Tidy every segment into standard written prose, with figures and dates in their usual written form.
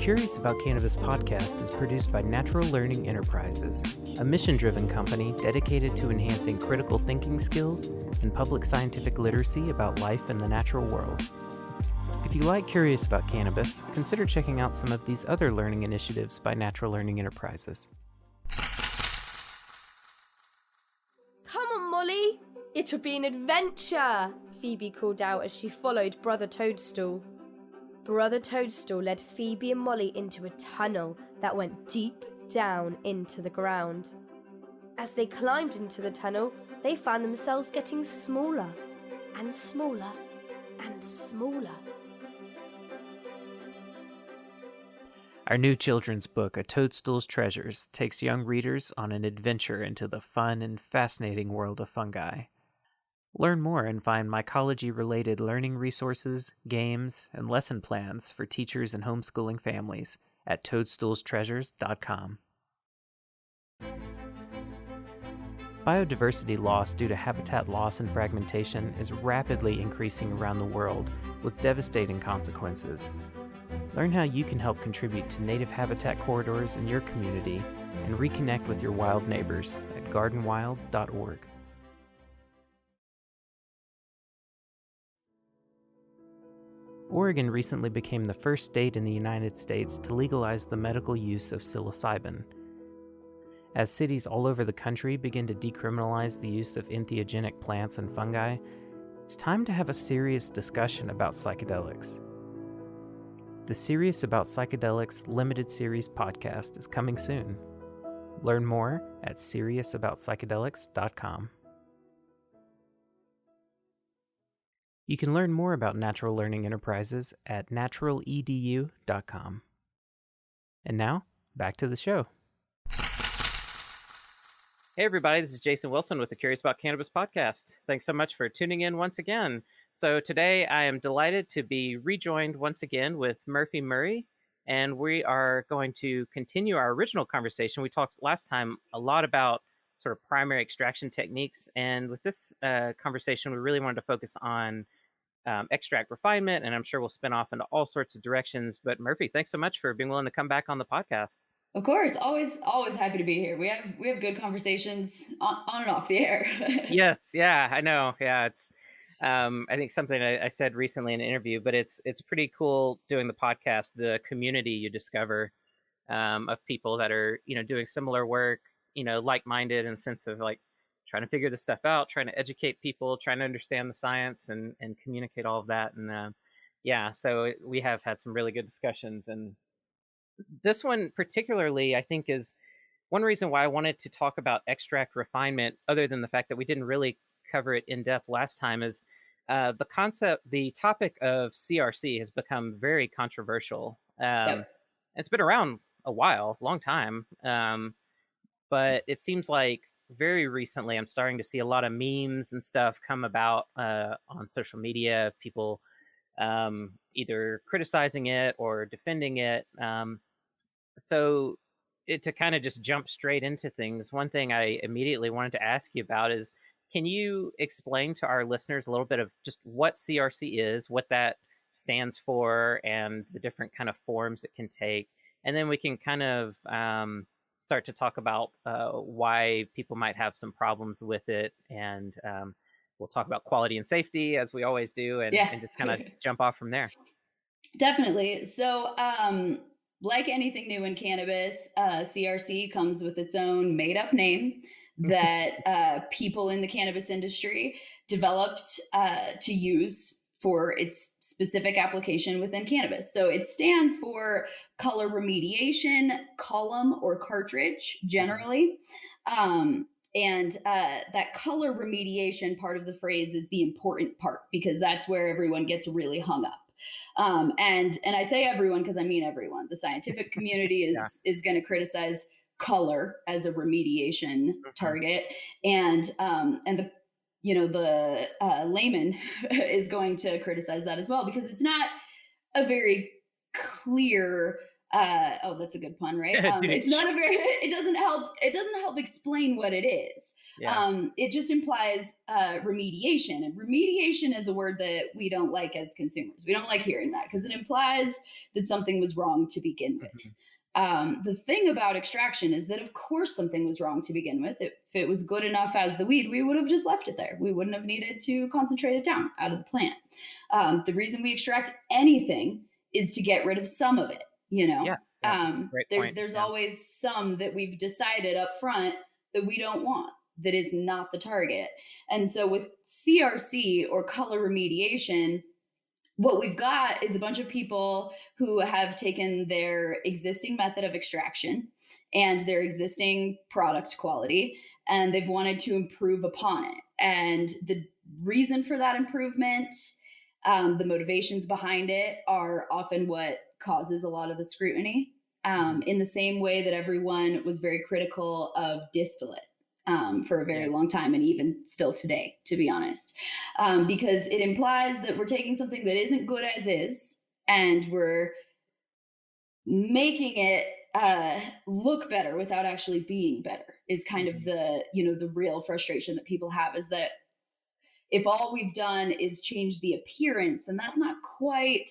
Curious About Cannabis podcast is produced by Natural Learning Enterprises, a mission-driven company dedicated to enhancing critical thinking skills and public scientific literacy about life in the natural world. If you like Curious About Cannabis, consider checking out some of these other learning initiatives by Natural Learning Enterprises. Come on, Molly! It'll be an adventure! Phoebe called out as she followed Brother Toadstool. Brother Toadstool led Phoebe and Molly into a tunnel that went deep down into the ground. As they climbed into the tunnel, they found themselves getting smaller and smaller and smaller. Our new children's book, A Toadstool's Treasures, takes young readers on an adventure into the fun and fascinating world of fungi. Learn more and find mycology-related learning resources, games, and lesson plans for teachers and homeschooling families at toadstoolstreasures.com. Biodiversity loss due to habitat loss and fragmentation is rapidly increasing around the world with devastating consequences. Learn how you can help contribute to native habitat corridors in your community and reconnect with your wild neighbors at gardenwild.org. Oregon recently became the first state in the United States to legalize the medical use of psilocybin. As cities all over the country begin to decriminalize the use of entheogenic plants and fungi, it's time to have a serious discussion about psychedelics. The Serious About Psychedelics limited series podcast is coming soon. Learn more at seriousaboutpsychedelics.com. You can learn more about Natural Learning Enterprises at naturaledu.com. And now, back to the show. Hey everybody, this is Jason Wilson with the Curious About Cannabis podcast. Thanks so much for tuning in once again. So today I am delighted to be rejoined once again with Murphy Murri, and we are going to continue our original conversation. We talked last time a lot about sort of primary extraction techniques, and with this conversation we really wanted to focus on extract refinement, and I'm sure we'll spin off into all sorts of directions. But Murphy, thanks so much for being willing to come back on the podcast. Of course, always happy to be here. We have good conversations on and off the air. Yes, yeah, I know. Yeah, it's I think something I said recently in an interview, but it's pretty cool doing the podcast. The community you discover of people that are doing similar work, like-minded in the sense of like trying to figure this stuff out, trying to educate people, trying to understand the science and communicate all of that. And so we have had some really good discussions. And this one particularly, I think, is one reason why I wanted to talk about extract refinement, other than the fact that we didn't really cover it in depth last time, is the topic of CRC has become very controversial. Yep. It's been around a long time. But it seems like very recently I'm starting to see a lot of memes and stuff come about on social media, people either criticizing it or defending it. So to kind of just jump straight into things, one thing I immediately wanted to ask you about is, can you explain to our listeners a little bit of just what CRC is, what that stands for, and the different kind of forms it can take? And then we can kind of start to talk about why people might have some problems with it. And we'll talk about quality and safety, as we always do, and just kind of jump off from there. Definitely. So like anything new in cannabis, CRC comes with its own made-up name that people in the cannabis industry developed to use for its specific application within cannabis. So it stands for color remediation, column, or cartridge, generally. And that color remediation part of the phrase is the important part, because that's where everyone gets really hung up. And I say everyone because I mean everyone. The scientific community is going to criticize color as a remediation target, and the layman is going to criticize that as well, because it's not a very clear Oh, that's a good pun, right? It's Douche. not a very. It doesn't help explain what it is. Yeah. It just implies remediation, and remediation is a word that we don't like as consumers. We don't like hearing that because it implies that something was wrong to begin with. Mhm. The thing about extraction is that, of course, something was wrong to begin with. If it was good enough as the weed, we would have just left it there. We wouldn't have needed to concentrate it down out of the plant. The reason we extract anything is to get rid of some of it. You know, Yeah. Yeah. Great there's point. there's Yeah. always some that we've decided up front that we don't want. That is not the target. And so with CRC, or color remediation, what we've got is a bunch of people who have taken their existing method of extraction and their existing product quality, and they've wanted to improve upon it. And the reason for that improvement, the motivations behind it, are often what causes a lot of the scrutiny. Mhm. In the same way that everyone was very critical of distillate for a Yeah. very long time, and even still today, to be honest, because it implies that we're taking something that isn't good as is, and we're making it look better without actually being better. Is kind of Mhm. the real frustration that people have, is that if all we've done is change the appearance, then that's not quite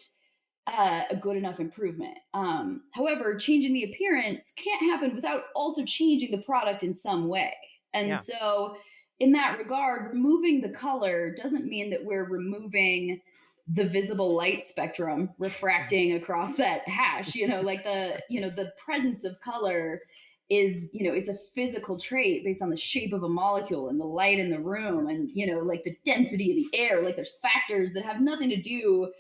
a good enough improvement. However, changing the appearance can't happen without also changing the product in some way. And Yeah. so, in that regard, removing the color doesn't mean that we're removing the visible light spectrum Mhm. refracting across that hash. Like the presence of color is, it's a physical trait based on the shape of a molecule and the light in the room, and like the density of the air. Like, there's factors that have nothing to do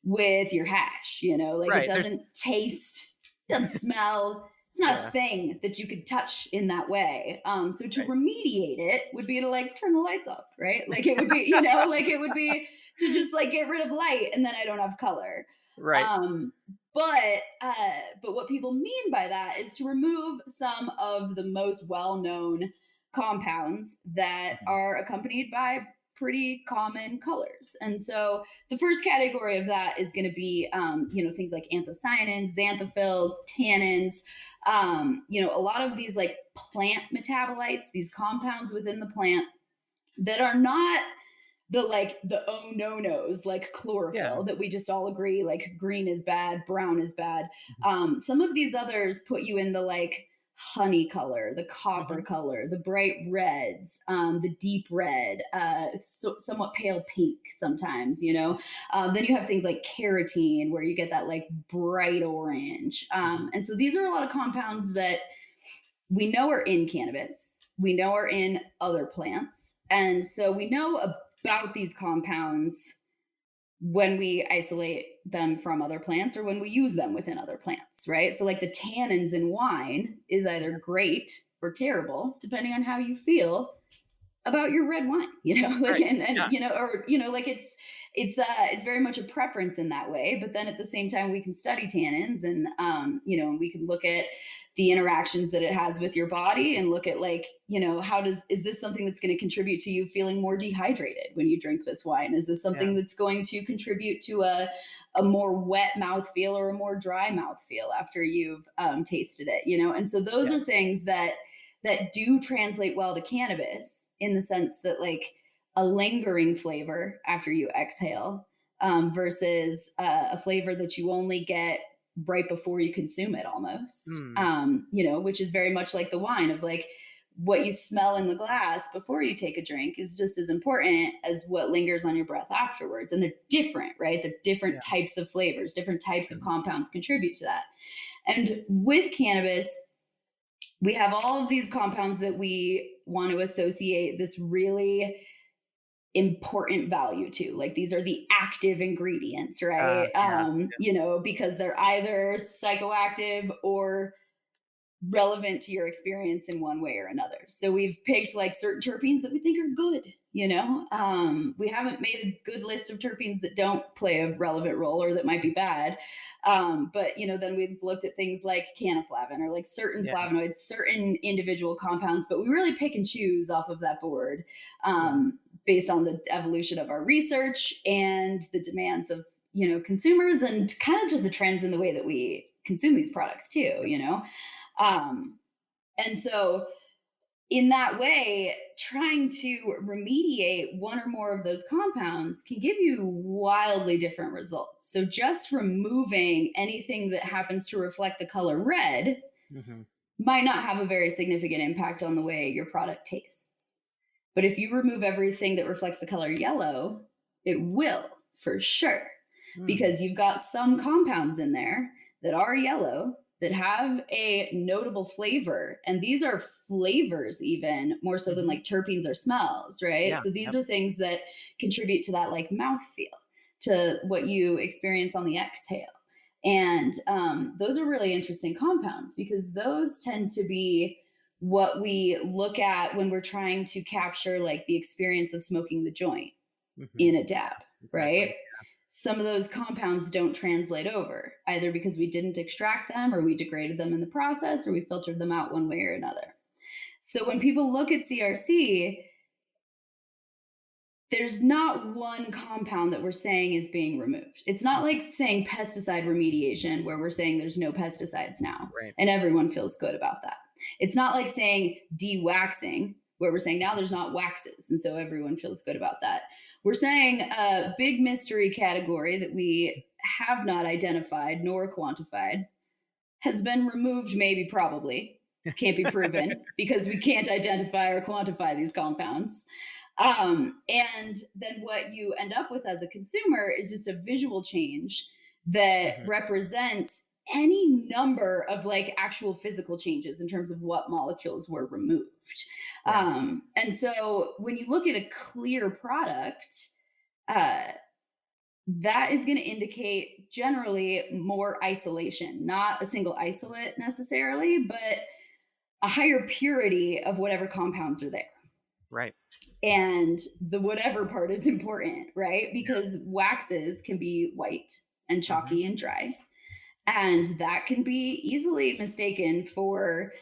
with your hash, like it Right. There's doesn't taste, doesn't smell. It's not a yeah. thing that you could touch in that way. So to Right. remediate it would be to like turn the lights off, right? Like it would be, like it would be to just like get rid of light, and then I don't have color. Right. Um, but what people mean by that is to remove some of the most well-known compounds that Mhm. are accompanied by pretty common colors. And so the first category of that is going to be, things like anthocyanins, xanthophylls, tannins, a lot of these like plant metabolites, these compounds within the plant that are not the oh no nos, like Yeah. chlorophyll, that we just all agree like green is bad, brown is bad. Mhm. Some of these others put you in the like honey color, the copper Mhm. color, the bright reds, the deep red, somewhat pale pink sometimes. Then you have things like carotene, where you get that like bright orange. Mhm. And so these are a lot of compounds that we know are in cannabis, we know are in other plants. And so we know about these compounds when we isolate them from other plants or when we use them within other plants, right? So, like the tannins in wine is either Yeah. great or terrible, depending on how you feel about your red wine, like, Right. and Yeah. or like it's very much a preference in that way. But then at the same time, we can study tannins, and we can look at the interactions that it has with your body, and look at like, is this something that's going to contribute to you feeling more dehydrated when you drink this wine? Is this Yeah. something that's going to contribute to a more wet mouth feel or a more dry mouth feel after you've tasted it? And so those Yeah. are things that do translate well to cannabis, in the sense that like a lingering flavor after you exhale, versus a flavor that you only get right before you consume it, almost, Mm. which is very much like the wine, of like what you smell in the glass before you take a drink is just as important as what lingers on your breath afterwards. And they're different, right? They're different Yeah. types of flavors, different types of Mhm. compounds contribute to that. And with cannabis, we have all of these compounds that we want to associate this really important value to. Like, these are the active ingredients, right? Yeah. Because they're either psychoactive or relevant to your experience in one way or another. So we've picked like certain terpenes that we think are good. We haven't made a good list of terpenes that don't play a relevant role or that might be bad. But then we've looked at things like canaflavin, or like certain Yeah. flavonoids, certain individual compounds, but we really pick and choose off of that board, Yeah. based on the evolution of our research and the demands of consumers, and kind of just the trends in the way that we consume these products too, and so in that way, trying to remediate one or more of those compounds can give you wildly different results. So just removing anything that happens to reflect the color red Hmm. might not have a very significant impact on the way your product tastes. But if you remove everything that reflects the color yellow, it will for sure, Mm. because you've got some compounds in there that are yellow that have a notable flavor. And these are flavors, even more so than Hmm. like terpenes or smells, right? Yeah. So these Yep. are things that contribute to that like mouthfeel, to what you experience on the exhale. And those are really interesting compounds because those tend to be what we look at when we're trying to capture like the experience of smoking the joint Hmm. in a dab, right? Exactly. Some of those compounds don't translate over, either because we didn't extract them or we degraded them in the process or we filtered them out one way or another. So when people look at CRC, there's not one compound that we're saying is being removed. It's not Mhm. like saying pesticide remediation, where we're saying there's no pesticides now Right. and everyone feels good about that. It's not like saying de-waxing, where we're saying now there's not waxes and so everyone feels good about that. We're saying a big mystery category that we have not identified nor quantified has been removed, maybe, probably. Can't be proven because we can't identify or quantify these compounds. And then what you end up with as a consumer is just a visual change that Hmm. represents any number of like actual physical changes in terms of what molecules were removed. Yeah. And so when you look at a clear product, uh, that is going to indicate generally more isolation, not a single isolate necessarily, but a higher purity of whatever compounds are there. Right. And the whatever part is important, right? Because waxes can be white and Hmm. chalky and dry. And that can be easily mistaken for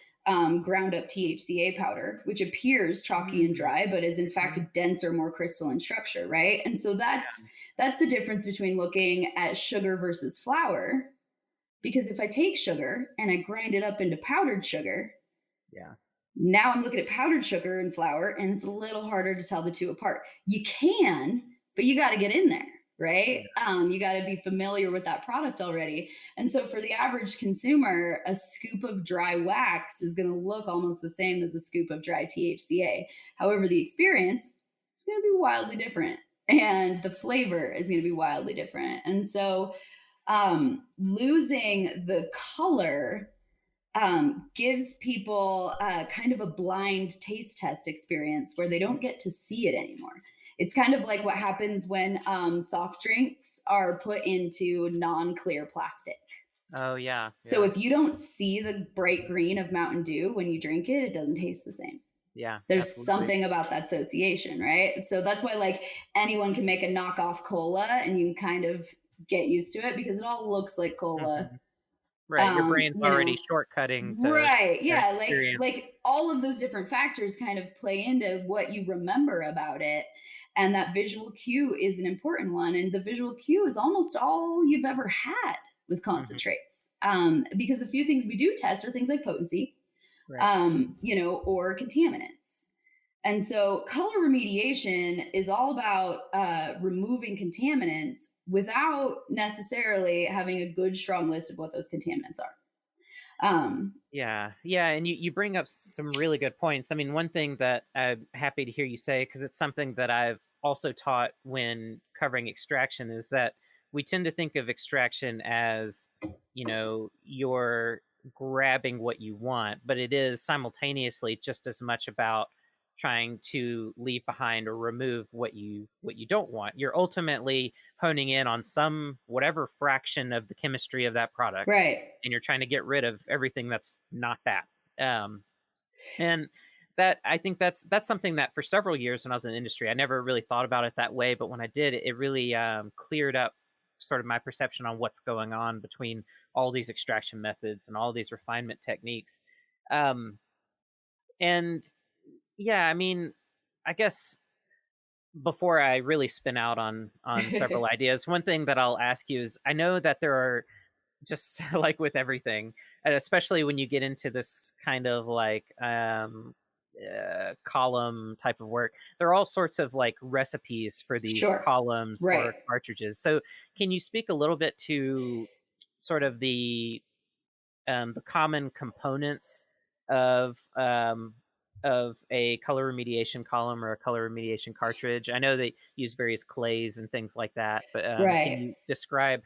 ground up THCA powder, which appears chalky and Mm. dry, but is in fact Hmm. a denser, more crystalline structure, right? And so that's the difference between looking at sugar versus flour. Because if I take sugar and I grind it up into powdered sugar, Yeah. now I'm looking at powdered sugar and flour, and it's a little harder to tell the two apart. You can, but you got to get in there, right? Yeah. You got to be familiar with that product already. And so, for the average consumer, a scoop of dry wax is going to look almost the same as a scoop of dry THCA. However, the experience is going to be wildly different, and the flavor is going to be wildly different. And so, losing the color gives people kind of a blind taste test experience where they don't get to see it anymore. It's kind of like what happens when soft drinks are put into non clear plastic. Oh, yeah. So Yeah. if you don't see the bright green of Mountain Dew when you drink it, it doesn't taste the same. Yeah. There's Absolutely. something about that association, right? So that's why like anyone can make a knockoff cola and you can kind of get used to it because it all looks like cola. Hmm. Right. Your brain's You already know, shortcutting to right. that Yeah, experience. like all of those different factors kind of play into what you remember about it. And that visual cue is an important one. And the visual cue is almost all you've ever had with Hmm. concentrates. Because the few things we do test are things like potency, Right. or contaminants. And so color remediation is all about removing contaminants without necessarily having a good, strong list of what those contaminants are. Um, Yeah, yeah, and you bring up some really good points. I mean, one thing that I'm happy to hear you say, because it's something that I've also taught when covering extraction, is that we tend to think of extraction as, you're grabbing what you want, but it is simultaneously just as much about trying to leave behind or remove what you don't want. You're ultimately honing in on some whatever fraction of the chemistry of that product, right. and you're trying to get rid of everything that's not that. Um, and that I think that's something that for several years when I was in the industry, I never really thought about it that way. But when I did, it really cleared up sort of my perception on what's going on between all these extraction methods and all these refinement techniques. Um, and yeah, I mean, I guess before I really spin out on several ideas, one thing that I'll ask you is I know that there are just like with everything, and especially when you get into this kind of like column type of work, there are all sorts of like recipes for these Sure. columns Right. or cartridges. So can you speak a little bit to sort of the common components of um, of a color remediation column or a color remediation cartridge? I know they use various clays and things like that, but can Right. you describe,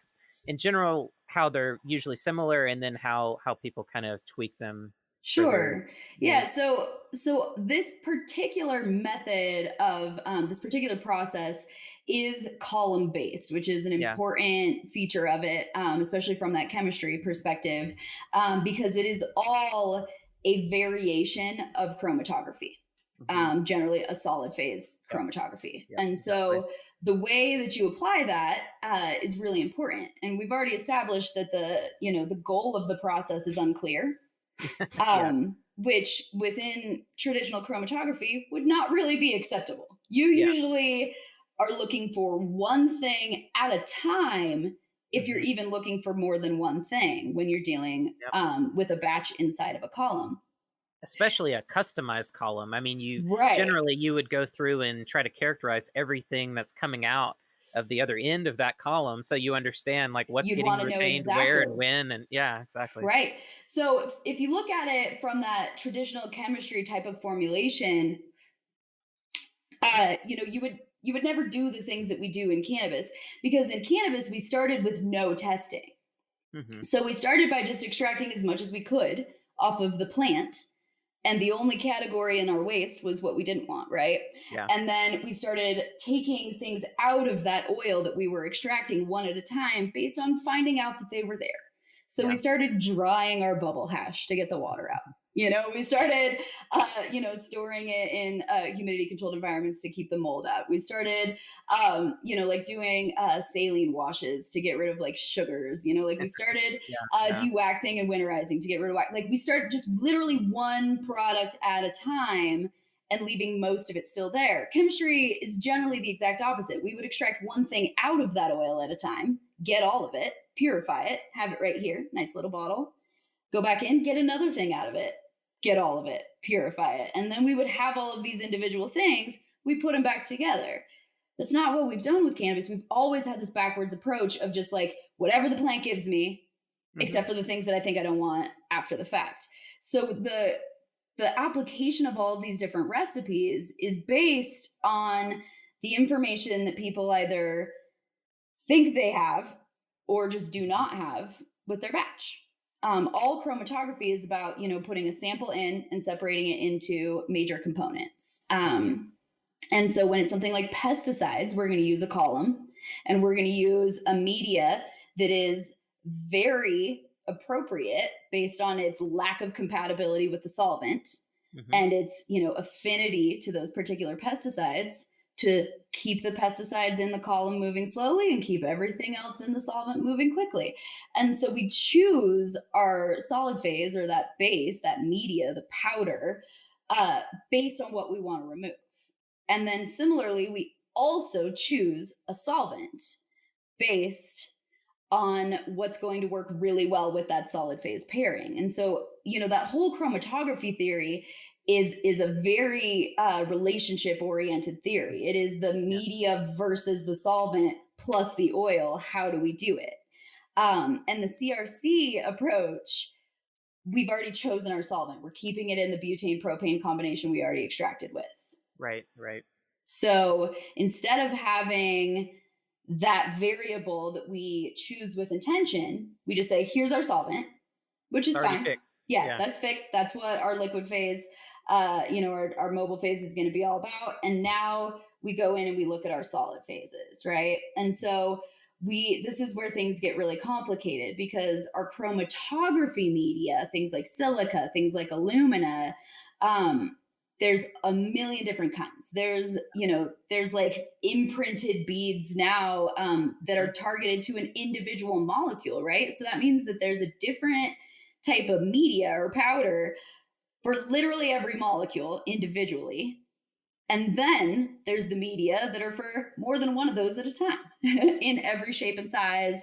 in general, how they're usually similar, and then how people kind of tweak them for their Sure. Yeah. needs? So this particular method of this particular process is column based, which is an Yeah. important feature of it, especially from that chemistry perspective, because it is all a variation of chromatography. Hmm. Generally, a solid phase Yep. chromatography, Yep. and Exactly. so the way that you apply that is really important. And we've already established that the goal of the process is unclear, Yeah. which within traditional chromatography would not really be acceptable. You Yeah. usually are looking for one thing at a time, if you're Hmm. even looking for more than one thing when you're dealing Yep. with a batch inside of a column. Especially a customized column. I mean, Right. you would go through and try to characterize everything that's coming out of the other end of that column, so you understand, like, what's You'd getting want to know retained where and exactly. when, and yeah, exactly. Right. So if you look at it from that traditional chemistry type of formulation, you would never do the things that we do in cannabis, because in cannabis we started with no testing. Mhm. So we started by just extracting as much as we could off of the plant. And the only category in our waste was what we didn't want, right? Yeah. And then we started taking things out of that oil that we were extracting one at a time based on finding out that they were there. So we Yeah. started drying our bubble hash to get the water out. We started, storing it in humidity controlled environments to keep the mold out. We started, like doing saline washes to get rid of like sugars. Like we started Yeah, yeah. dewaxing and winterizing to get rid of wax. Like we start just literally one product at a time and leaving most of it still there. Chemistry is generally the exact opposite. We would extract one thing out of that oil at a time, get all of it, purify it, have it right here, nice little bottle, go back in, get another thing out of it, get all of it, purify it. And then we would have all of these individual things, we put them back together. That's not what we've done with cannabis. We've always had this backwards approach of just like whatever the plant gives me, Mhm. except for the things that I think I don't want after the fact. So the application of all of these different recipes is based on the information that people either think they have or just do not have with their batch. All chromatography is about putting a sample in and separating it into major components. And so when it's something like pesticides, we're going to use a column, and we're going to use a media that is very appropriate based on its lack of compatibility with the solvent Mhm. and its affinity to those particular pesticides, to keep the pesticides in the column moving slowly and keep everything else in the solvent moving quickly. And so we choose our solid phase, or that base, that media, the powder, uh, based on what we want to remove. And then similarly, we also choose a solvent based on what's going to work really well with that solid phase pairing. And so, that whole chromatography theory is a very relationship oriented theory. It is the Yeah. media versus the solvent plus the oil. How do we do it? And the CRC approach, we've already chosen our solvent. We're keeping it in the butane propane combination we already extracted with. Right, right. So instead of having that variable that we choose with intention, we just say, here's our solvent, which It's is already fine. fixed. Yeah, Yeah. that's fixed. That's what our liquid phase, our mobile phase is going to be all about. And now we go in and we look at our solid phases, right? And so this is where things get really complicated, because our chromatography media, things like silica, things like alumina, um, there's a million different kinds. There's like imprinted beads now, that Mhm. are targeted to an individual molecule, right? So that means that there's a different type of media or powder for literally every molecule individually. And then there's the media that are for more than one of those at a time in every shape and size,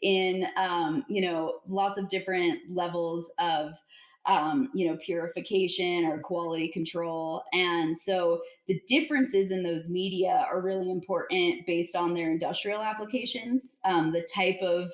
in, lots of different levels of, purification or quality control. And so the differences in those media are really important based on their industrial applications, the type of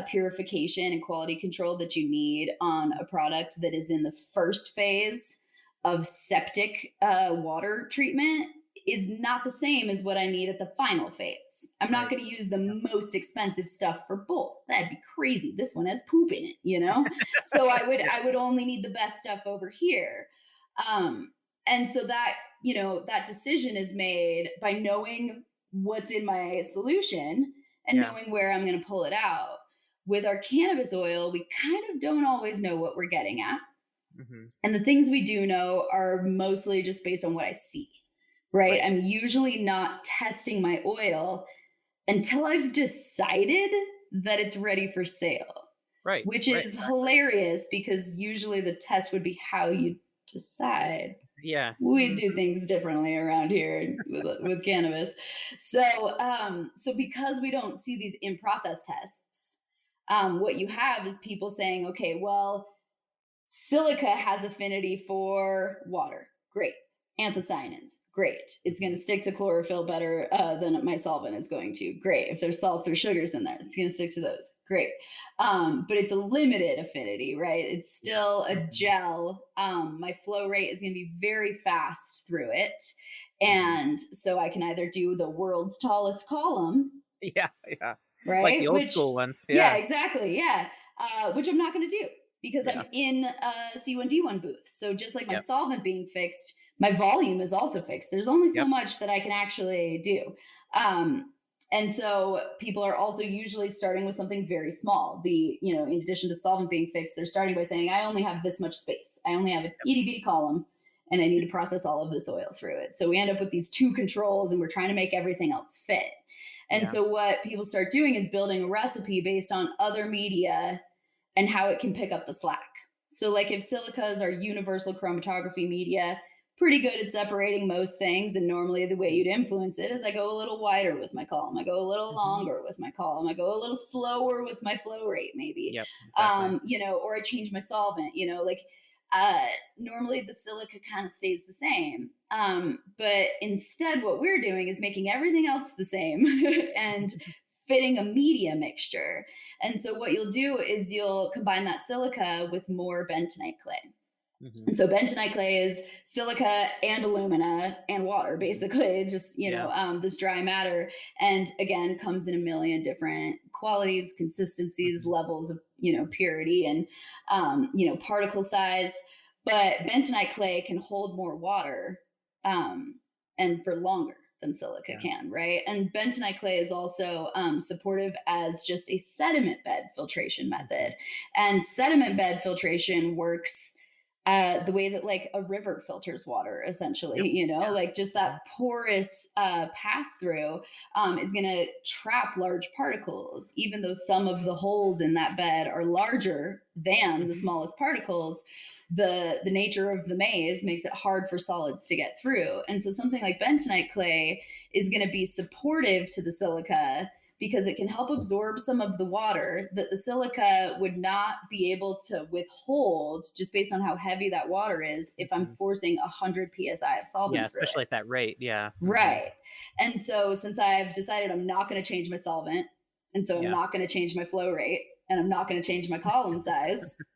purification and quality control that you need on a product that is in the first phase of septic water treatment is not the same as what I need at the final phase. I'm not Right. going to use the most expensive stuff for both. That'd be crazy. This one has poop in it. So I would Yeah. I would only need the best stuff over here. Um, and so that decision is made by knowing what's in my solution and Yeah. knowing where I'm going to pull it out. With our cannabis oil, we kind of don't always know what we're getting at. Hmm. And the things we do know are mostly just based on what I see, right? Right. I'm usually not testing my oil until I've decided that it's ready for sale, Right. which Right. is hilarious because usually the test would be how you decide. Yeah. We Mhm. do things differently around here with cannabis. So because we don't see these in process tests, what you have is people saying, okay, well, silica has affinity for water. Great. Anthocyanins. Great. It's going to stick to chlorophyll better than my solvent is going to. Great. If there's salts or sugars in there, it's going to stick to those. Great. But it's a limited affinity, right? It's Yeah. still a Mhm. gel. My flow rate is going to be very fast through it. Mhm. And so I can either do the world's tallest column, Yeah. Yeah. Like the right? old Which, school ones. yeah, Yeah. exactly. Yeah. Which I'm not going to do because Yeah. I'm in a C1D1 booth. So just like my Yep. solvent being fixed, my volume is also fixed. There's only so Yep. much that I can actually do. Um, and so people are also usually starting with something very small. In addition to solvent being fixed, they're starting by saying, I only have this much space. I only have an itty bitty column and I need to process all of this oil through it. So we end up with these two controls and we're trying to make everything else fit. And Yeah. so what people start doing is building a recipe based on other media and how it can pick up the slack. So like if silicas are universal chromatography media, pretty good at separating most things. And normally the way Mhm. you'd influence it is I go a little wider with my column. I go a little Mhm. longer with my column. I go a little slower with my flow rate, maybe. Yep. Exactly. Or I change my solvent, normally the silica kind of stays the same. But instead, what we're doing is making everything else the same and fitting a media mixture. And so, what you'll do is you'll combine that silica with more bentonite clay. Mhm. And so bentonite clay is silica and alumina and water, Mhm. basically. It's just, Yeah. this dry matter. And again, comes in a million different qualities, consistencies, Mhm. levels of, purity and, particle size. But bentonite clay can hold more water and for longer than silica Yeah. can, right? And bentonite clay is also supportive as just a sediment bed filtration Mhm. method. And sediment bed filtration works the way that like a river filters water, essentially, Yep. Yeah. like just that Mhm. porous pass through is going to trap large particles, even though some of the holes in that bed are larger than the Mhm. smallest particles. The nature of the maze makes it hard for solids to get through. And so something like bentonite clay is going to be supportive to the silica because it can help absorb some of the water that the silica would not be able to withhold just based on how heavy that water is if I'm Mhm. forcing 100 psi of Yeah. solvent through it. Especially at that rate. Yeah. Mhm. Right. And so since I've decided I'm not going to change my solvent, and so I'm Yeah. not going to change my flow rate, and I'm not going to change my column size, Yeah.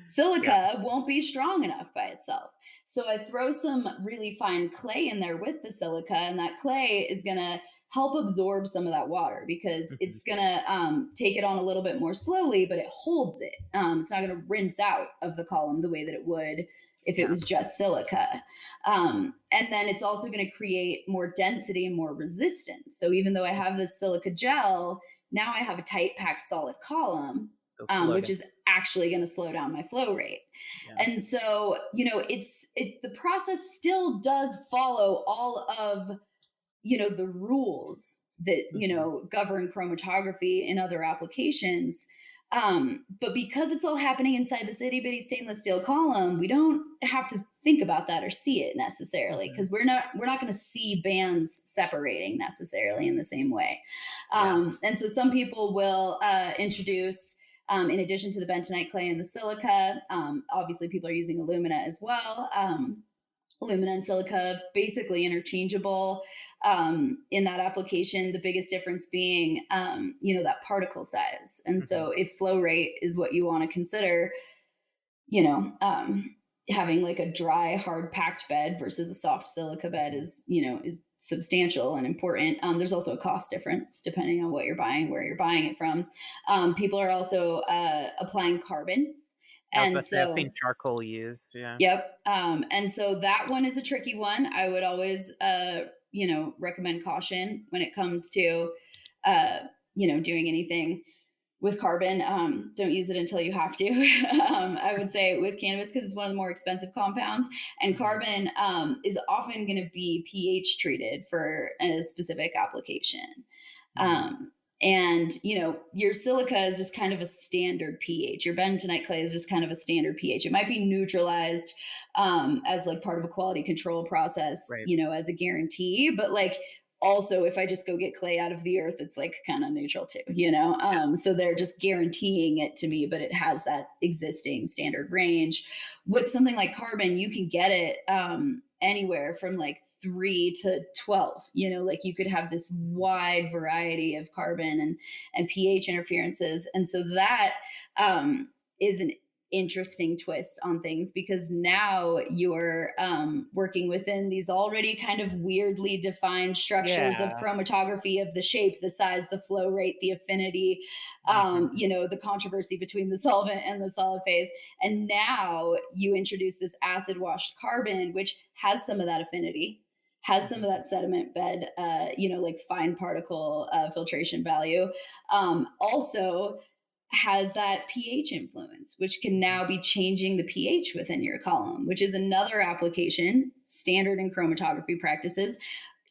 silica won't be strong enough by itself. So I throw some really fine clay in there with the silica, and that clay is going to help absorb some of that water because Mhm. it's going to take it on a little bit more slowly, but it holds it. It's not going to rinse out of the column the way that it would if it Yeah. was just silica. And then it's also going to create more density and more resistance. So even though I have this silica gel, now I have a tight packed solid column, It'll slow which down. is actually going to slow down my flow rate. Yeah. And so, the process still does follow all of, the rules that, Mhm. govern chromatography in other applications. But because it's all happening inside this itty bitty stainless steel column, we don't have to think about that or see it necessarily, Hmm. because we're not going to see bands separating necessarily in the same way. Yeah. And so some people will introduce, in addition to the bentonite clay and the silica, obviously people are using alumina as well. Alumina and silica basically interchangeable in that application. The biggest difference being, that particle size. And Hmm. so if flow rate is what you want to consider, you know, having like a dry, hard packed bed versus a soft silica bed Hmm. is substantial and important. There's also a cost difference depending on what you're buying, where you're buying it from. People are also applying carbon. I was And about to say I've so seen charcoal used. Yeah. Yep. And so that one is a tricky one. I would always, recommend caution when it comes to, uh, doing anything with carbon. Don't use it until you have to. I would say with cannabis, because it's one of the more expensive compounds, and Hmm. carbon is often going to be pH treated for a specific application. Hmm. Um, and your silica is just kind of a standard pH. Your bentonite clay is just kind of a standard pH. It might be neutralized as like part of a quality control process, Right. as a guarantee, but like also if I just go get clay out of the earth, it's like kind of neutral too, so they're just guaranteeing it to me, but it has that existing standard range. With something like carbon, you can get it anywhere from like 3 to 12. Like you could have this wide variety of carbon and pH interferences. And so that is an interesting twist on things, because now you're working within these already kind of weirdly defined structures of Yeah. chromatography of the shape, the size, the flow rate, the affinity, Hmm. the controversy between the solvent and the solid phase. And now you introduce this acid washed carbon, which has some of that affinity, has some Hmm. of that sediment bed, like fine particle filtration value. Also has that pH influence, which can Hmm. now be changing the pH within your column, which is another application standard in chromatography practices.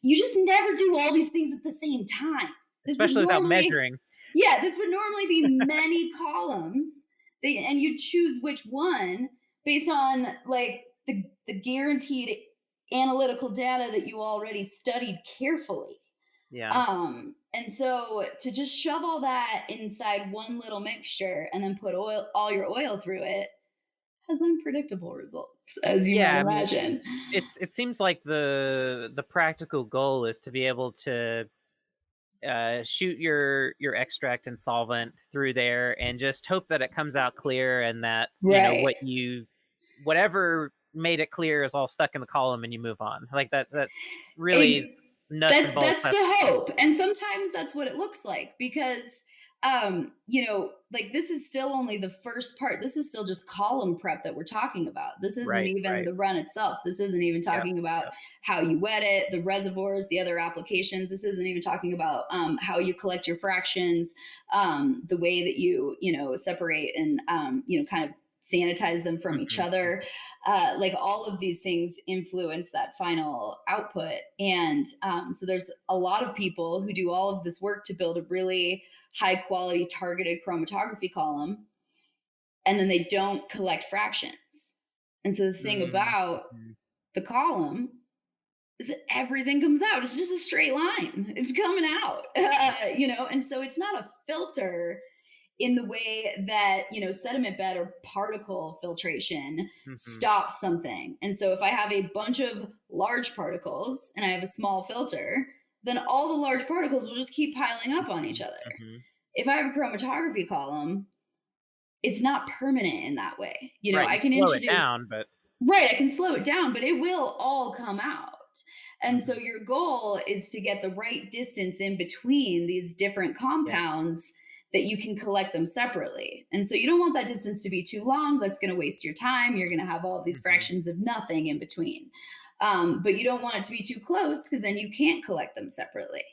You just never do all these things at the same time. This would Especially without normally, measuring. yeah, this would normally be many columns, and you choose which one based on like the guaranteed analytical data that you already studied carefully. Yeah. And so to just shove all that inside one little mixture and then put all your oil through it has unpredictable results, as you might Yeah. I mean, imagine. it seems like the practical goal is to be able to shoot your extract and solvent through there and just hope that it comes out clear, and that Right. whatever made it clear is all stuck in the column and you move on. Like that's really Ex- nuts and bolts. that's the hope. And sometimes that's what it looks like, because like this is still only the first part. This is still just column prep that we're talking about. This isn't Right, even right. the run itself. This isn't even Yep, talking about yep. how you wet it, the reservoirs, the other applications. This isn't even talking about how you collect your fractions, the way that you separate and kind of sanitize them from each Mhm, other. mhm. Like all of these things influence that final output. And so there's a lot of people who do all of this work to build a really high quality targeted chromatography column, and then they don't collect fractions. And so the thing Mm, about mhm. the column is that everything comes out. It's just a straight line. It's coming out, and so it's not a filter in the way that sediment bed or particle filtration Mhm, stops something. And so if I have a bunch of large particles and I have a small filter, then all the large particles will just keep piling up on each mhm, other. mhm. If I have a chromatography column, it's not permanent in that way. Right, I you can slow it introduce, down, but right, I can slow it down, but it will all come out. And so mhm, your goal is to get the right distance in between these different yep, compounds that you can collect them separately. And so you don't want that distance to be too long. That's going to waste your time. You're going to have all of these mhm, fractions of nothing in between. But you don't want it to be too close, because then you can't collect them separately.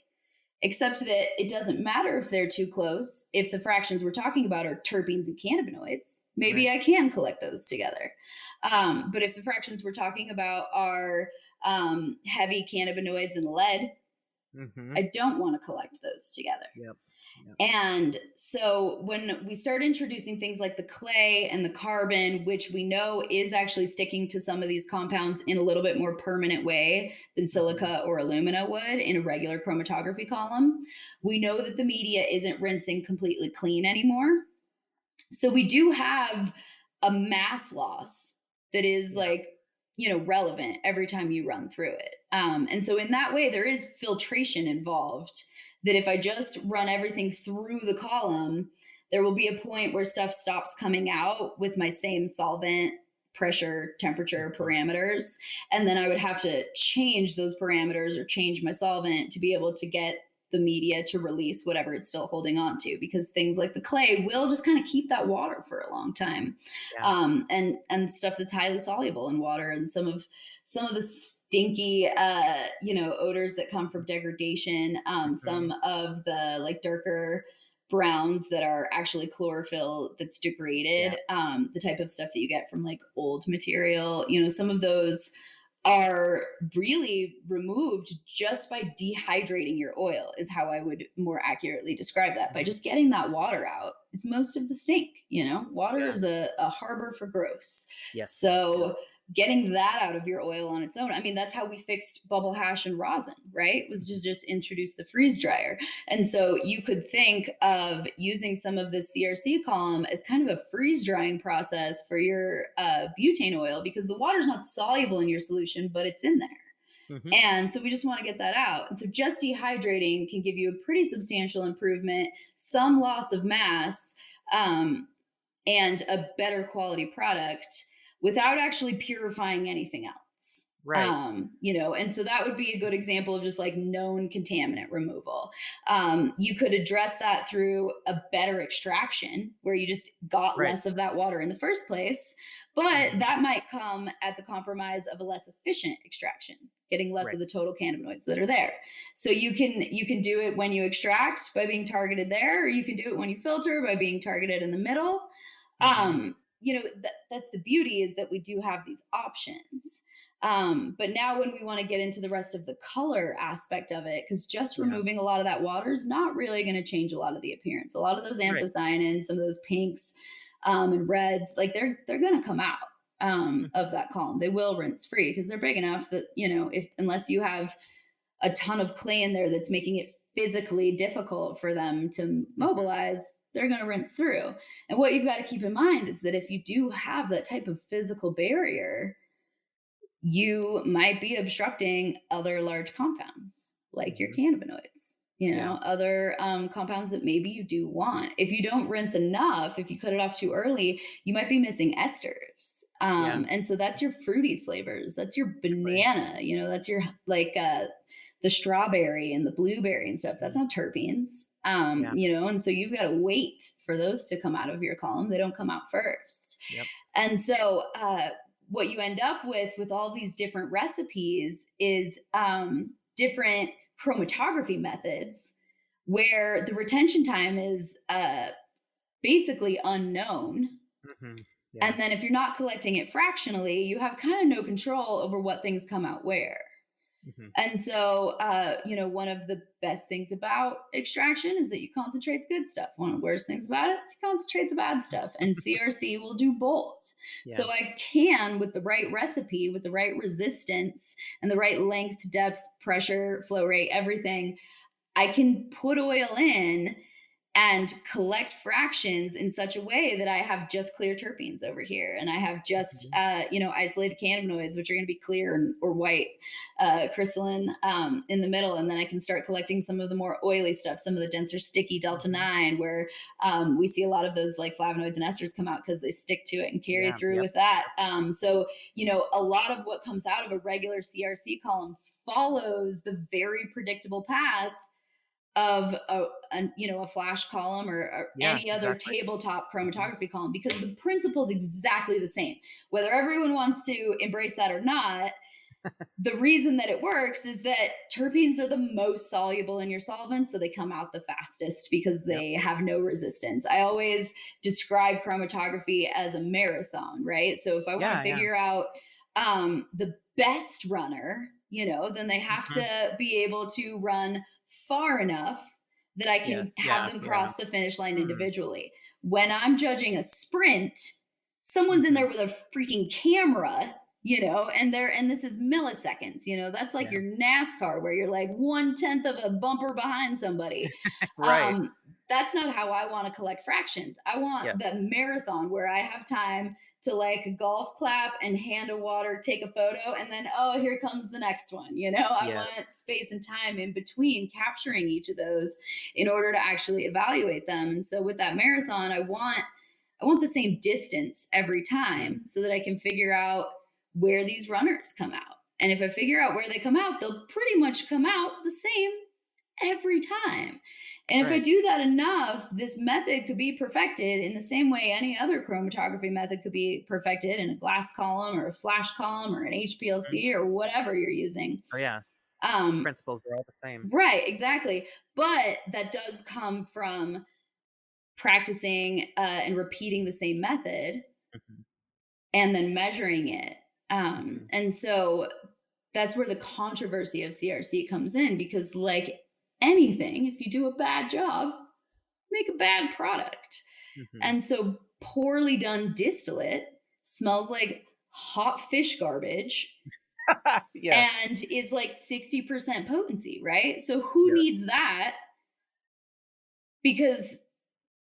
Except that it doesn't matter if they're too close. If the fractions we're talking about are terpenes and cannabinoids, maybe right, I can collect those together. But if the fractions we're talking about are heavy cannabinoids and lead, mhm, I don't want to collect those together. yep. Yeah. And so when we start introducing things like the clay and the carbon, which we know is actually sticking to some of these compounds in a little bit more permanent way than Mm-hmm. silica or alumina would in a regular chromatography column, we know that the media isn't rinsing completely clean anymore. So we do have a mass loss that is Yeah. like, relevant every time you run through it. And so in that way, there is filtration involved. That if I just run everything through the column, there will be a point where stuff stops coming out with my same solvent, pressure, temperature Mm-hmm. parameters. And then I would have to change those parameters or change my solvent to be able to get the media to release whatever it's still holding on to, because things like the clay will just kind of keep that water for a long time. Yeah. And stuff that's highly soluble in water, and some of the stinky odors that come from degradation, Mm-hmm. some of the like darker browns that are actually chlorophyll that's Yeah. degraded, the type of stuff that you get from like old material, some of those are really removed just by dehydrating your oil, is how I would more accurately describe that. By Mhm. just getting that water out, it's most of the stink. Water Yeah. is a harbor for gross. Yes. Yeah. So getting that out of your oil on its own, I mean, that's how we fixed bubble hash and rosin, right? Was Mhm. just introduce the freeze dryer. And so you could think of using some of the CRC column as kind of a freeze drying process for your butane oil, because the water's not soluble in your solution, but it's in there. Mhm. And so we just want to get that out. And so just dehydrating can give you a pretty substantial improvement, some loss of mass, um, and a better quality product without actually purifying anything else. Right. And so that would be a good example of just like known contaminant removal. You could address that through a better extraction where you just got Right. less of that water in the first place, but Mhm. that might come at the compromise of a less efficient extraction, getting less Right. of the total cannabinoids that are there. So you can do it when you extract by being targeted there, or you can do it when you filter by being targeted in the middle. Mhm. That's the beauty, is that we do have these options. But now when we want to get into the rest of the color aspect of it, because just Yeah. removing a lot of that water is not really going to change a lot of the appearance. A lot of those Right. anthocyanins, some of those pinks, and reds, like they're going to come out Mhm. of that column. They will rinse free because they're big enough that, if unless you have a ton of clay in there that's making it physically difficult for them to Mhm. mobilize, they're going to rinse through. And what you've got to keep in mind is that if you do have that type of physical barrier, you might be obstructing other large compounds like your Mhm. cannabinoids, Yeah. other compounds that maybe you do want. If you don't rinse enough, if you cut it off too early, you might be missing esters. Yeah. And so that's your fruity flavors. That's your Definitely. banana, that's your like the strawberry and the blueberry and stuff. That's Mhm. not terpenes. Yeah. And so you've got to wait for those to come out of your column. They don't come out first. Yep. And so what you end up with all these different recipes is different chromatography methods where the retention time is basically unknown. Mhm. Yeah. And then if you're not collecting it fractionally, you have kind of no control over what things come out where. Mhm. And so, one of the best things about extraction is that you concentrate the good stuff. One of the worst things about it is you concentrate the bad stuff. And CRC will do both. Yeah. So I can, with the right recipe, with the right resistance and the right length, depth, pressure, flow rate, everything, I can put oil in and collect fractions in such a way that I have just clear terpenes over here, and I have just Mhm. isolated cannabinoids, which are going to be clear or white, crystalline, in the middle, and then I can start collecting some of the more oily stuff, some of the denser, sticky delta Mhm. 9, where we see a lot of those like flavonoids and esters come out because they stick to it and carry Yeah. through Yep. with that. Yep. So a lot of what comes out of a regular CRC column follows the very predictable path of a flash column or Yeah. any other Exactly. tabletop Mhm. chromatography column, because the principle is exactly the same, whether everyone wants to embrace that or not. The reason that it works is that terpenes are the most soluble in your solvent, so they come out the fastest because Yep. they have no resistance. I always describe chromatography as a marathon, right? So if I want to Yeah. Yeah. figure out the best runner, then they have Mhm. to be able to run far enough that I Yes. can have Yeah. them Yeah. cross the finish line Mm. individually. When I'm judging a sprint, someone's in Hmm. there with a freaking camera, and this is milliseconds, that's like Yeah. your NASCAR where you're like 1/10 of a bumper behind somebody. Right. um, that's not how I want to collect fractions. I want the Yes. marathon where I have time to like golf clap and hand a water, take a photo, and then, oh, here comes the next one. I Yeah. want space and time in between capturing each of those in order to actually evaluate them. And so with that marathon, I want the same distance every Mm. time so that I can figure out where these runners come out. And if I figure out where they come out, they'll pretty much come out the same every time. And if I Right. do that enough, this method could be perfected in the same way any other chromatography method could be perfected in a glass column or a flash column or an Mhm. HPLC or whatever you're using. Oh yeah. Um, Principles are all the same. right, exactly. But that does come from practicing and repeating the same method Hmm. and then measuring it. Hmm. And so that's where the controversy of CRC comes in because, like anything, if you do a bad job, make a bad product. Hmm. And so, poorly done distillate smells like hot fish garbage Yes. and is like 60% potency, right? So, who Yeah. needs that? Because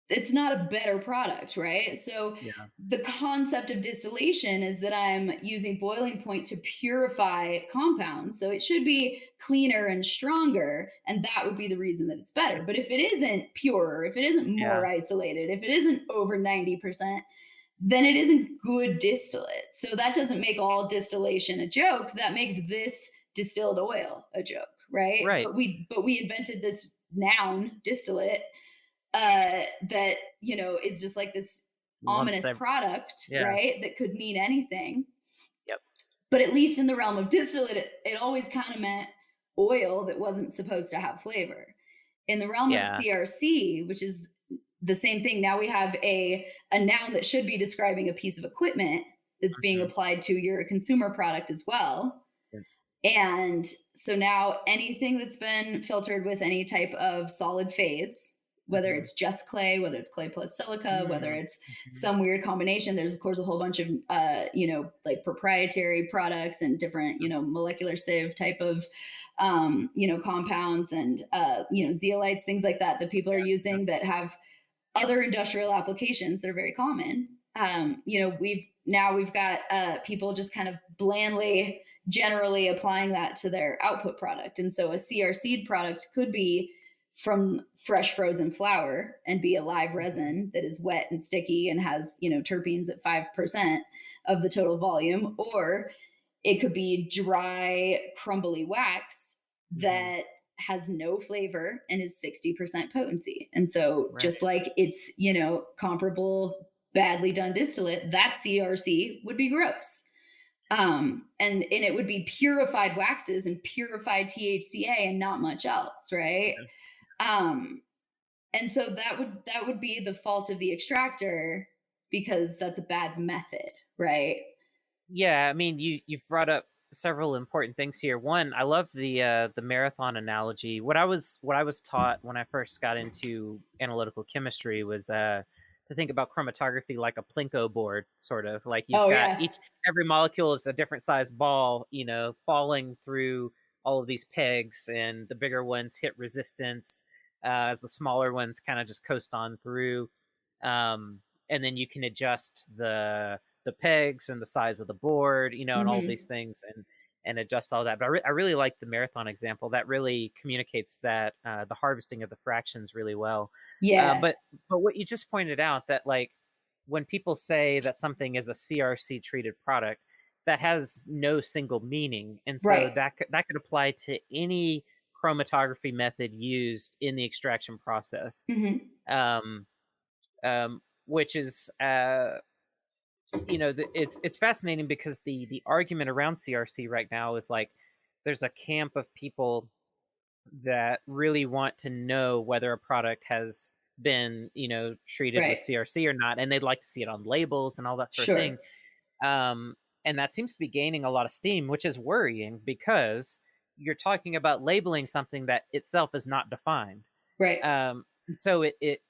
it's not a better product, right? So Yeah. the concept of distillation is that I'm using boiling point to purify compounds. So it should be cleaner and stronger. And that would be the reason that it's better. But if it isn't purer, if it isn't more Yeah. isolated, if it isn't over 90%, then it isn't good distillate. So that doesn't make all distillation a joke. That makes this distilled oil a joke, right? Right. But we invented this noun distillate that is just like this Lumps ominous every. product, Yeah. right? That could mean anything. Yep. But at least in the realm of distillate, it always kind of meant oil that wasn't supposed to have flavor. In the realm of Yeah. CRC, which is the same thing, now we have a noun that should be describing a piece of equipment that's being Hmm. applied to your consumer product as well. Yeah. And so now anything that's been filtered with any type of solid phase, whether Hmm. it's just clay, whether it's clay plus silica, whether Mm. it's Hmm. some weird combination, there's of course a whole bunch of like proprietary products and different molecular sieve type of compounds and zeolites, things like that that people are Yeah. using that have other industrial applications that are very common. We've got people just kind of blandly, generally applying that to their output product, and so a CR seed product could be from fresh frozen flour and be a live Hmm. resin that is wet and sticky and has terpenes at 5% of the total volume, or it could be dry, crumbly wax Hmm. that has no flavor and is 60% potency. And so, Right. just like it's, comparable, badly done distillate, that CRC would be gross. And it would be purified waxes and purified THCA and not much else, right? Yeah. Um, and so that would be the fault of the extractor because that's a bad method, right? Yeah, I mean, you've brought up several important things here. One, I love the marathon analogy. What I was taught when I first got into analytical chemistry was to think about chromatography like a plinko board, sort of like you've Oh got yeah. each every molecule is a different size ball, falling through all of these pegs, and the bigger ones hit resistance as the smaller ones kind of just coast on through. And then you can adjust the pegs and the size of the board, and all of these Hmm. things, and adjust all that. But I really like the marathon example. That really communicates that the harvesting of the fractions really well. Yeah. But what you just pointed out, that like when people say that something is a CRC treated product, that has no single meaning, and so Right. that could apply to any chromatography method used in the extraction process. Hmm. Um, which is it's fascinating because the argument around CRC right now is like there's a camp of people that really want to know whether a product has been treated with Right. CRC or not, and they'd like to see it on labels and all that sort of Sure. thing. um, and that seems to be gaining a lot of steam, which is worrying because you're talking about labeling something that itself is not defined. Right. And so it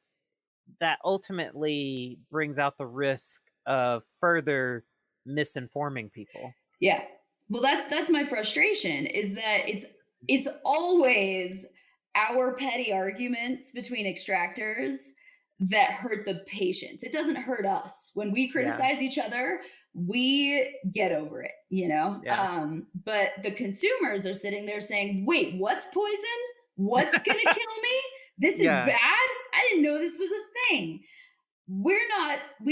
that ultimately brings out the risk of further misinforming people. Yeah. Well, that's my frustration, is that it's always our petty arguments between extractors that hurt the patients. It doesn't hurt us. When we Yeah, criticize each other, we get over it, you know? yeah, But the consumers are sitting there saying, wait, what's poison? What's gonna kill me? This is yeah. bad? I didn't know this was a thing. We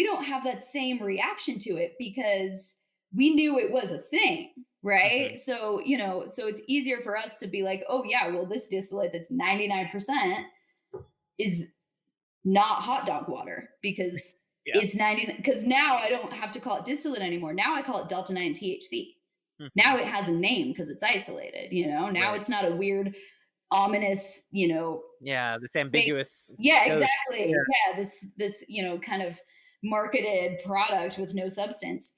don't have that same reaction to it because we knew it was a thing, Hmm. right? So, so it's easier for us to be like, oh yeah, well, this distillate that's 99% is not hot dog water because Yeah. it's 90, because now I don't have to call it distillate anymore. Now I call it delta 9 THC. Hmm. Now it has a name because it's isolated, now Right. it's not a weird ominous, Yeah, this fake. ambiguous Yeah, ghost. exactly. Yeah. Yeah, this kind of marketed product with no substance.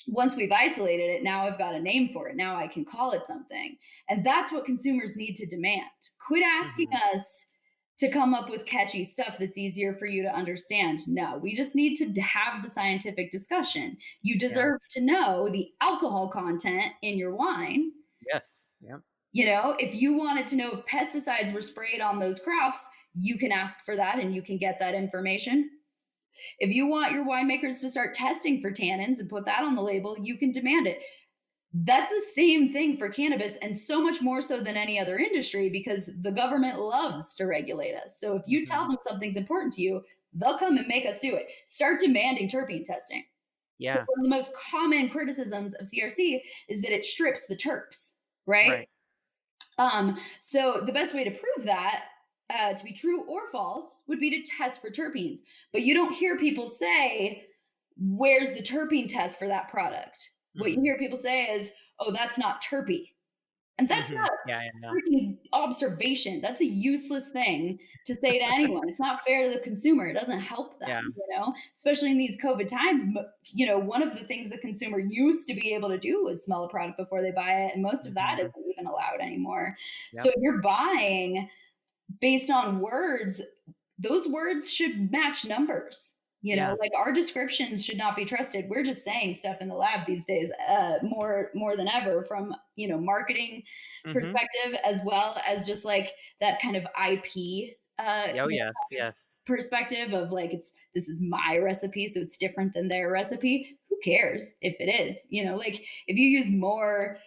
Once we've isolated it, now I've got a name for it. Now I can call it something. And that's what consumers need to demand. Quit asking Hmm. us to come up with catchy stuff that's easier for you to understand. No, we just need to have the scientific discussion. You Yeah. deserve to know the alcohol content in your wine. Yes. Yeah. If you wanted to know if pesticides were sprayed on those crops, you can ask for that and you can get that information. If you want your winemakers to start testing for tannins and put that on the label, you can demand it. That's the same thing for cannabis, and so much more so than any other industry, because the government loves to regulate us. So if you tell Hmm. them something's important to you, they'll come and make us do it. Start demanding terpene testing. Yeah. One of the most common criticisms of CRC is that it strips the terps, right? Right. So the best way to prove that to be true or false would be to test for terpenes. But you don't hear people say, where's the terpene test for that product? What you Hmm. hear people say is, oh, that's not terpy. And that's Hmm. not Yeah. Yeah. Yeah. a freaking observation. That's a useless thing to say to anyone. It's not fair to the consumer. It doesn't help Yeah. them, especially in these COVID times. One of the things the consumer used to be able to do was smell a product before they buy it. And most of that Hmm. isn't even allowed anymore. So Yep. if you're buying based on words, those words should match numbers. Yeah. Like our descriptions should not be trusted. We're just saying stuff in the lab these days, more than ever, from Hmm. marketing perspective, as well as just like that kind of IP Oh yes. Yes. perspective of like, this is my recipe, so it's different than their recipe. Who cares if it is? Like if you use more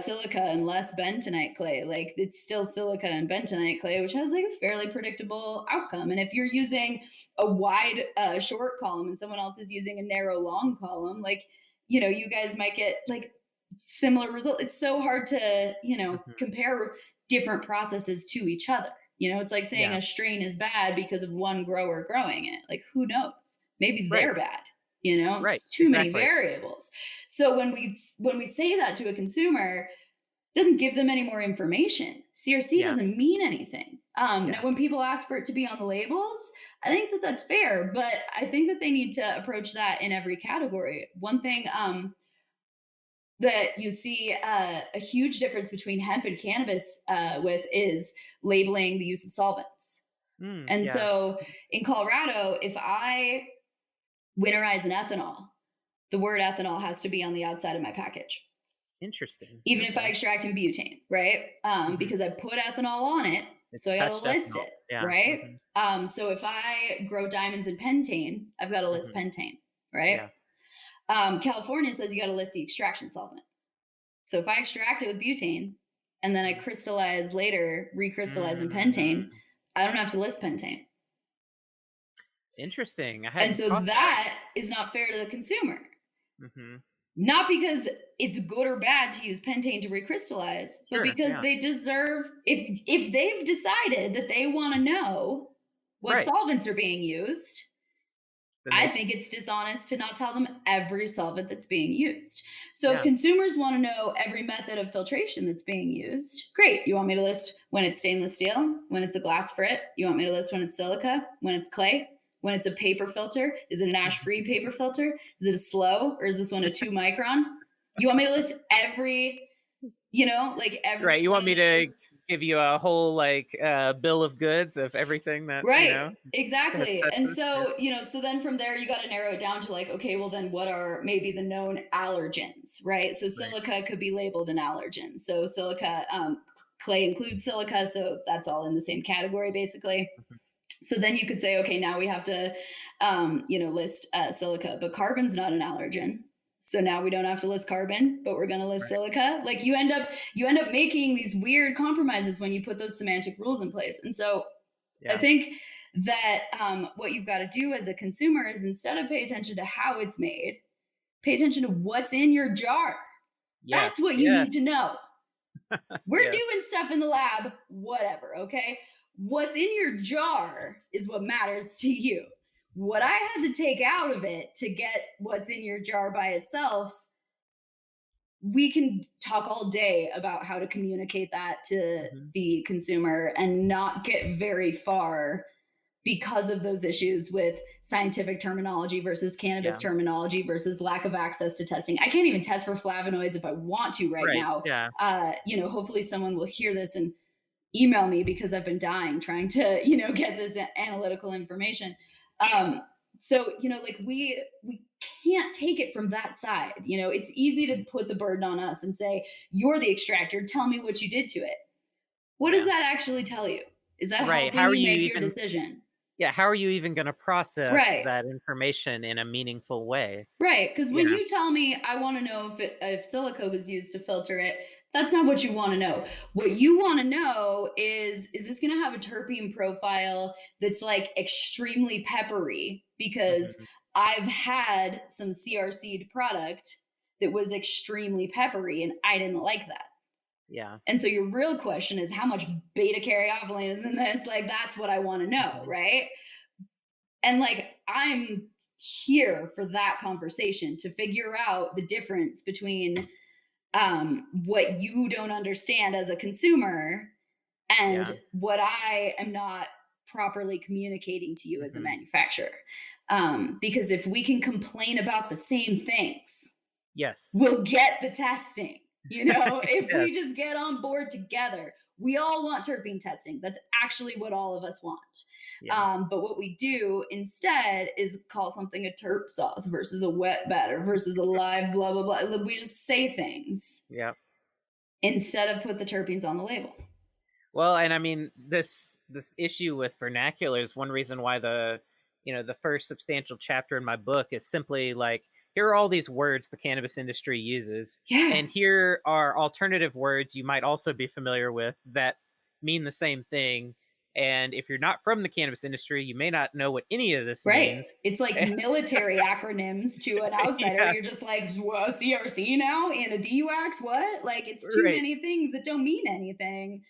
silica and less bentonite clay, like it's still silica and bentonite clay, which has like a fairly predictable outcome. And if you're using a wide short column and someone else is using a narrow long column, like you guys might get like similar result. It's so hard to Hmm. compare different processes to each other. It's like saying Yeah. a strain is bad because of one grower growing it. Like, who knows? Maybe Right. they're bad. Right. It's too many Exactly. variables. So when we say that to a consumer, it doesn't give them any more information. CRC Yeah. doesn't mean anything. Now, Yeah. when people ask for it to be on the labels, I think that that's fair, but I think that they need to approach that in every category. One thing that you see a huge difference between hemp and cannabis with is labeling the use of solvents. And Yeah. so in Colorado, if I winterize an ethanol, the word ethanol has to be on the outside of my package, Interesting. even if I Okay. extract in butane, right? Hmm. Because I put ethanol on it, so It's I got to touched list ethanol. it, Yeah. right? Hmm. So if I grow diamonds in pentane, I've got to list Hmm. pentane, right? Yeah. California says you got to list the extraction solvent. So if I extract it with butane and then I crystallize later, recrystallize in pentane, Mm. I don't have to list pentane. Interesting. I And hadn't so caught that. that is not fair to the consumer. Hmm. Not because it's good or bad to use pentane to recrystallize, but Sure. because Yeah. they deserve, if they've decided that they want to know what Right. solvents are being used, Then I they. think it's dishonest to not tell them every solvent that's being used. So if Yeah. consumers want to know every method of filtration that's being used, great. You want me to list when it's stainless steel, when it's a glass frit? You want me to list when it's silica, when it's clay, when it's a paper filter? Is it an ash-free paper filter? Is it a slow, or is this one a 2 micron? You want me to list every, like every Right. You one want of me to those? give you a whole like bill of goods of everything that Right. has Exactly. And touched. Yeah. so, so then from there you got to narrow it down to like, okay, well then what are maybe the known allergens, right? So Right. silica could be labeled an allergen. So silica, clay includes silica, so that's all in the same category basically. Mhm. So then you could say, okay, now we have to, list silica, but carbon's not an allergen. So now we don't have to list carbon, but we're going to list Right. silica. Like you end up making these weird compromises when you put those semantic rules in place. And so I Yeah. think that what you've got to do as a consumer is instead of pay attention to how it's made, pay attention to what's in your jar. That's Yes. what you need Yes. to know. We're Yes. doing stuff in the lab, whatever, okay? What's in your jar is what matters to you. What I had to take out of it to get what's in your jar by itself, we can talk all day about how to communicate that to Hmm. the consumer and not get very far because of those issues with scientific terminology versus cannabis Yeah. terminology versus lack of access to testing. I can't even test for flavonoids if I want to right Right. now. Yeah. Hopefully someone will hear this and email me because I've been dying trying to, get this analytical information. Um, like we can't take it from that side. It's easy to Mhm. put the burden on us and say, you're the extractor, tell me what you did to it. What does Yeah. that actually tell you? Is that Right. helping How are you you make your even? decision? Yeah. How are you even going to process Right. that information in a meaningful way? Right, because when Yeah. you tell me I want to know if silica was used to filter it, that's not what you want to know. What you want to know is this going to have a terpene profile that's like extremely peppery? Because Hmm. I've had some CRC'd product that was extremely peppery, and I didn't like that. Yeah. And so your real question is how much beta caryophyllene is in this? Like that's what I want to know, Hmm. right? And like I'm here for that conversation to figure out the difference between what you don't understand as a consumer and Yeah. what I am not properly communicating to you as a Hmm. manufacturer. Because if we can complain about the same things, Yes. we'll get the testing. If we Yes. just get on board together, we all want terpene testing. That's actually what all of us want. Yeah. But what we do instead is call something a terp sauce versus a wet batter versus a live blah blah blah. We just say things Yeah. instead of put the terpenes on the label. Well, and I mean this issue with vernacular is one reason why the first substantial chapter in my book is simply like, here are all these words the cannabis industry uses, Yeah. and here are alternative words you might also be familiar with that mean the same thing. And if you're not from the cannabis industry, you may not know what any of this Right. means. It's like military acronyms to an outsider. Yeah, You're just like, well, CRC now and a DUAX, what? Like it's too right. many things that don't mean anything.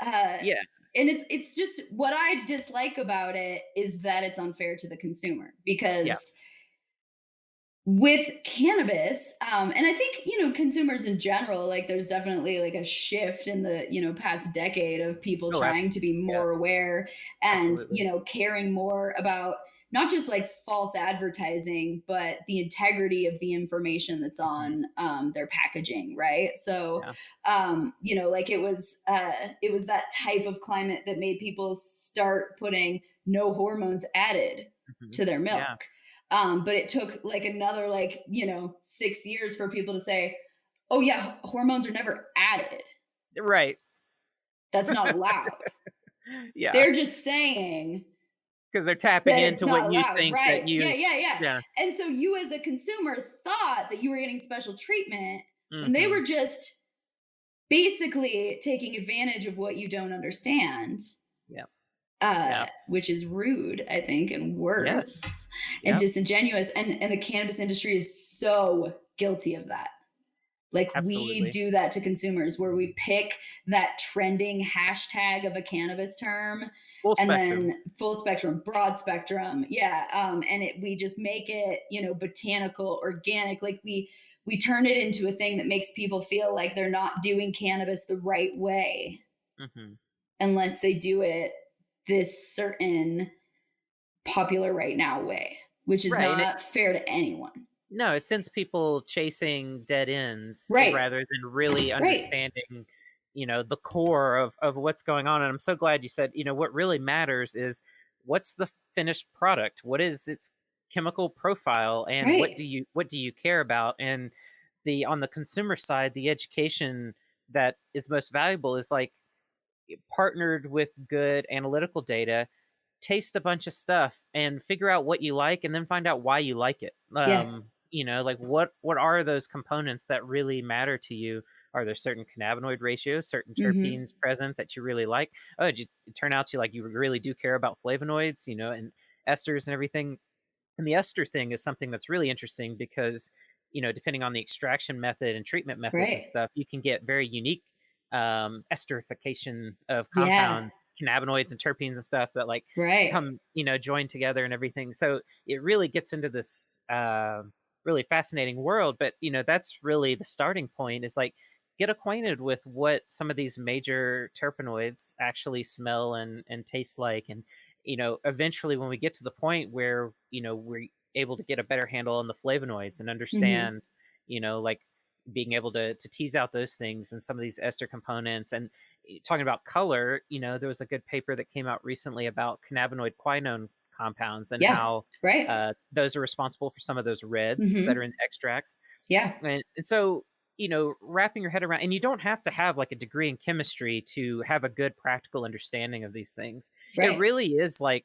Uh, Yeah, and it's just what I dislike about it is that it's unfair to the consumer yeah. because with cannabis, and I think consumers in general, like there's definitely like a shift in the past decade of people Oh, trying to be more yes, aware and absolutely. caring more about not just like false advertising but the integrity of the information that's Hmm. on their packaging, right? So Yeah. like it was that type of climate that made people start putting no hormones added Hmm. to their Yeah. milk. But it took like another 6 years for people to say, oh yeah, hormones are never added. Right. That's not allowed. Yeah. They're just saying Because they're tapping that it's into what not you allowed, think that right? Yeah, you. yeah, yeah. Yeah. And so you as a consumer thought that you were getting special treatment when they Mhm. were just basically taking advantage of what you don't understand, Yep. Yep. which is rude, I think, and worse Yes. and Yep. disingenuous. And the cannabis industry is so guilty of that. Like we Absolutely. do that to consumers where we pick that trending hashtag of a cannabis term Full and spectrum. then full spectrum, broad spectrum. Yeah. And we just make it, botanical, organic. Like we turn it into a thing that makes people feel like they're not doing cannabis the right way Mhm. unless they do it this certain popular right now way, which is Right, and it not fair to anyone. no, it sends people chasing dead ends Right. rather than really Right. understanding, the core of what's going on. And I'm so glad you said, what really matters is what's the finished product, what is its chemical profile, and what Right. do you care about. And the on the consumer side, the education that is most valuable is like partnered with good analytical data, taste a bunch of stuff and figure out what you like, and then find out why you like it. Yeah. Like what are those components that really matter to you? Are there certain cannabinoid ratios, certain Hmm. terpenes present that you really like? Oh, it turn out to like you really do care about flavonoids, and esters and everything. And the ester thing is something that's really interesting because, depending on the extraction method and treatment methods and Right. stuff, you can get very unique esterification of Yeah. compounds, cannabinoids and terpenes and stuff that like Right. come, joined together and everything. So it really gets into this really fascinating world. But, that's really the starting point is like get acquainted with what some of these major terpenoids actually smell and taste like. And eventually when we get to the point where, we're able to get a better handle on the flavonoids and Hmm. understand, like being able to tease out those things and some of these ester components. And talking about color, there was a good paper that came out recently about cannabinoid quinone compounds and Yeah. how Right. those are responsible for some of those reds that are Hmm. in extracts. Yeah. And so, wrapping your head around, and you don't have to have like a degree in chemistry to have a good practical understanding of these things. It Right. really is like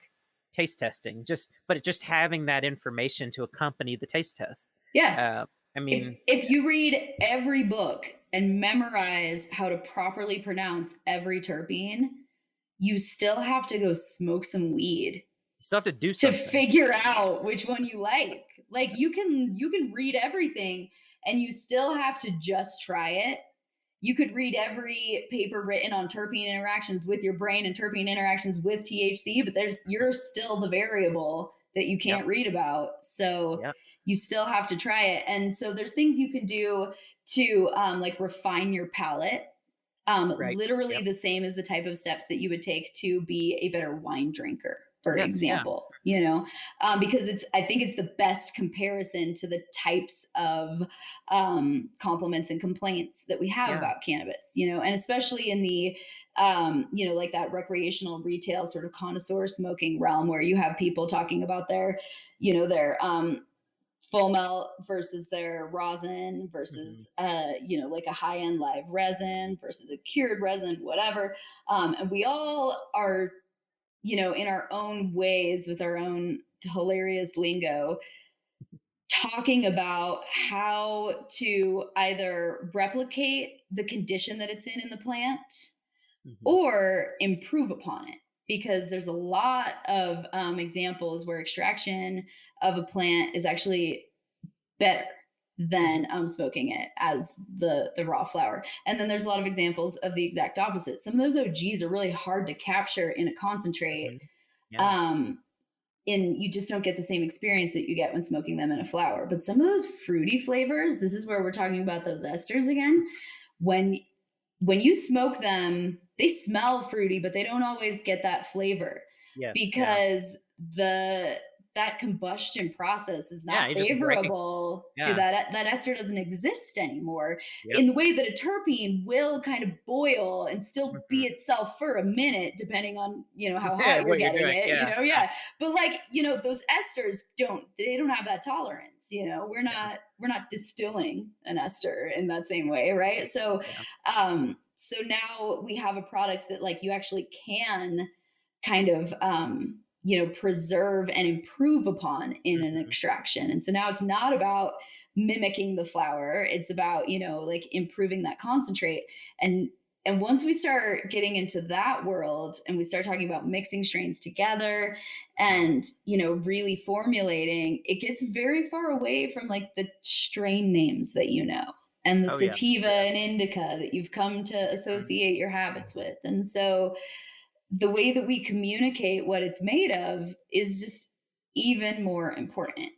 taste testing, but just having that information to accompany the taste test. Yeah. Uh, I If mean, if you read every book and memorize how to properly pronounce every terpene, you still have to go smoke some weed you still have to do to something. figure out which one you like. Like you can read everything and you still have to just try it. You could read every paper written on terpene interactions with your brain and terpene interactions with THC, but you're still the variable that you Yep. can't read about. So Yep. you still have to try it. And so there's things you can do to like refine your palate. Right. Literally Yep. the same as the type of steps that you would take to be a better wine drinker, for Yes. Yeah. example, because I think it's the best comparison to the types of compliments and complaints that we have Yeah. about cannabis, and especially in the, like that recreational retail sort of connoisseur smoking realm where you have people talking about their full melt versus their rosin Hmm. versus like a high end live resin versus a cured resin, whatever. And we all are, in our own ways with our own hilarious lingo, talking about how to either replicate the condition that it's in the plant Hmm. or improve upon it, because there's a lot of examples where extraction of a plant is actually better Hmm. than smoking it as the raw flower. And then there's a lot of examples of the exact opposite. Some of those OGs are really hard to capture in a concentrate. Hmm. Yeah. Um, and you just don't get the same experience that you get when smoking them in a flower. But some of those fruity flavors, this is where we're talking about those esters again. When when you smoke them, they smell fruity, but they don't always get that flavor Yes. Yeah. because the that combustion process is Yeah. not You're just breaking. favorable to Yeah. that ester doesn't exist anymore Yep. in the way that a terpene will kind of boil and still be Hmm. itself for a minute depending on how Yeah. hot you're What you're getting doing. it, Yeah. Yeah. yeah. But like, those esters don't have that tolerance. We're Yeah. not distilling an ester in that same way, right? So Yeah. so now we have a product that like you actually can kind of preserve and improve upon in an Hmm. extraction. And so now it's not about mimicking the flower, it's about like improving that concentrate. And once we start getting into that world and we start talking about mixing strains together Yeah. and really formulating, it gets very far away from like the strain names that and the Oh yeah. sativa Yeah. and indica that you've come to Mhm. associate your habits with. And so the way that we communicate what it's made of is just even more important.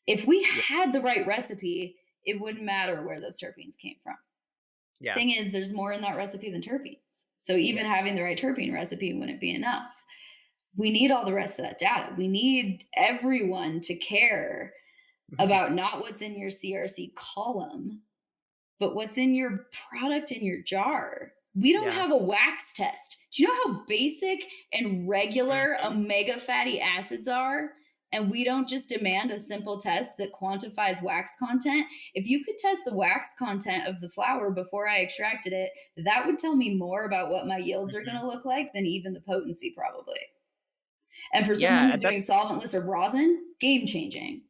If we Yeah. had the right recipe, it wouldn't matter where those terpenes came from. Yeah. Thing is, there's more in that recipe than terpenes. So even Yes. having the right terpene recipe wouldn't be enough. We need all the rest of that data. We need everyone to care Mhm. about not what's in your CRC column, but what's in your product in your jar. We don't Yeah. have a wax test. Do you know how basic and regular Mhm. omega fatty acids are? And we don't just demand a simple test that quantifies wax content. If you could test the wax content of the flower before I extracted it, that would tell me more about what my yields are going Mhm. to look like than even the potency, probably. And for someone Yeah, who's doing solventless or rosin, game changing.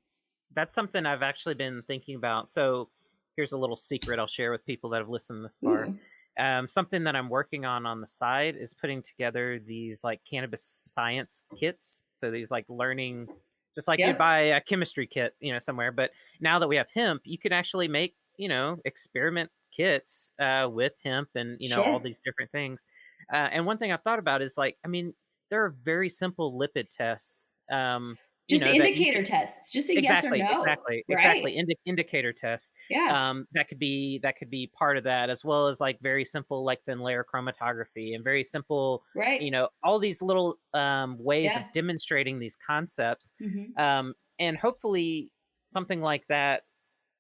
that's something I've actually been thinking about. So here's a little secret I'll share with people that have listened this far. Ooh, Something that I'm working on the side is putting together these like cannabis science kits. So these like learning, just like you'd yep, buy a chemistry kit, somewhere. But now that we have hemp, you can actually make, experiment kits with hemp and, all sure. these different things. And one thing I've thought about is like, I mean, there are very simple lipid tests, Just that you indicator could. tests, just a yes or Exactly, no, exactly, right? exactly. Indicator tests. Yeah, That could be part of that, as well as like very simple, like thin layer chromatography, and very simple, right. all these little ways Yeah. of demonstrating these concepts, Hmm. and hopefully something like that,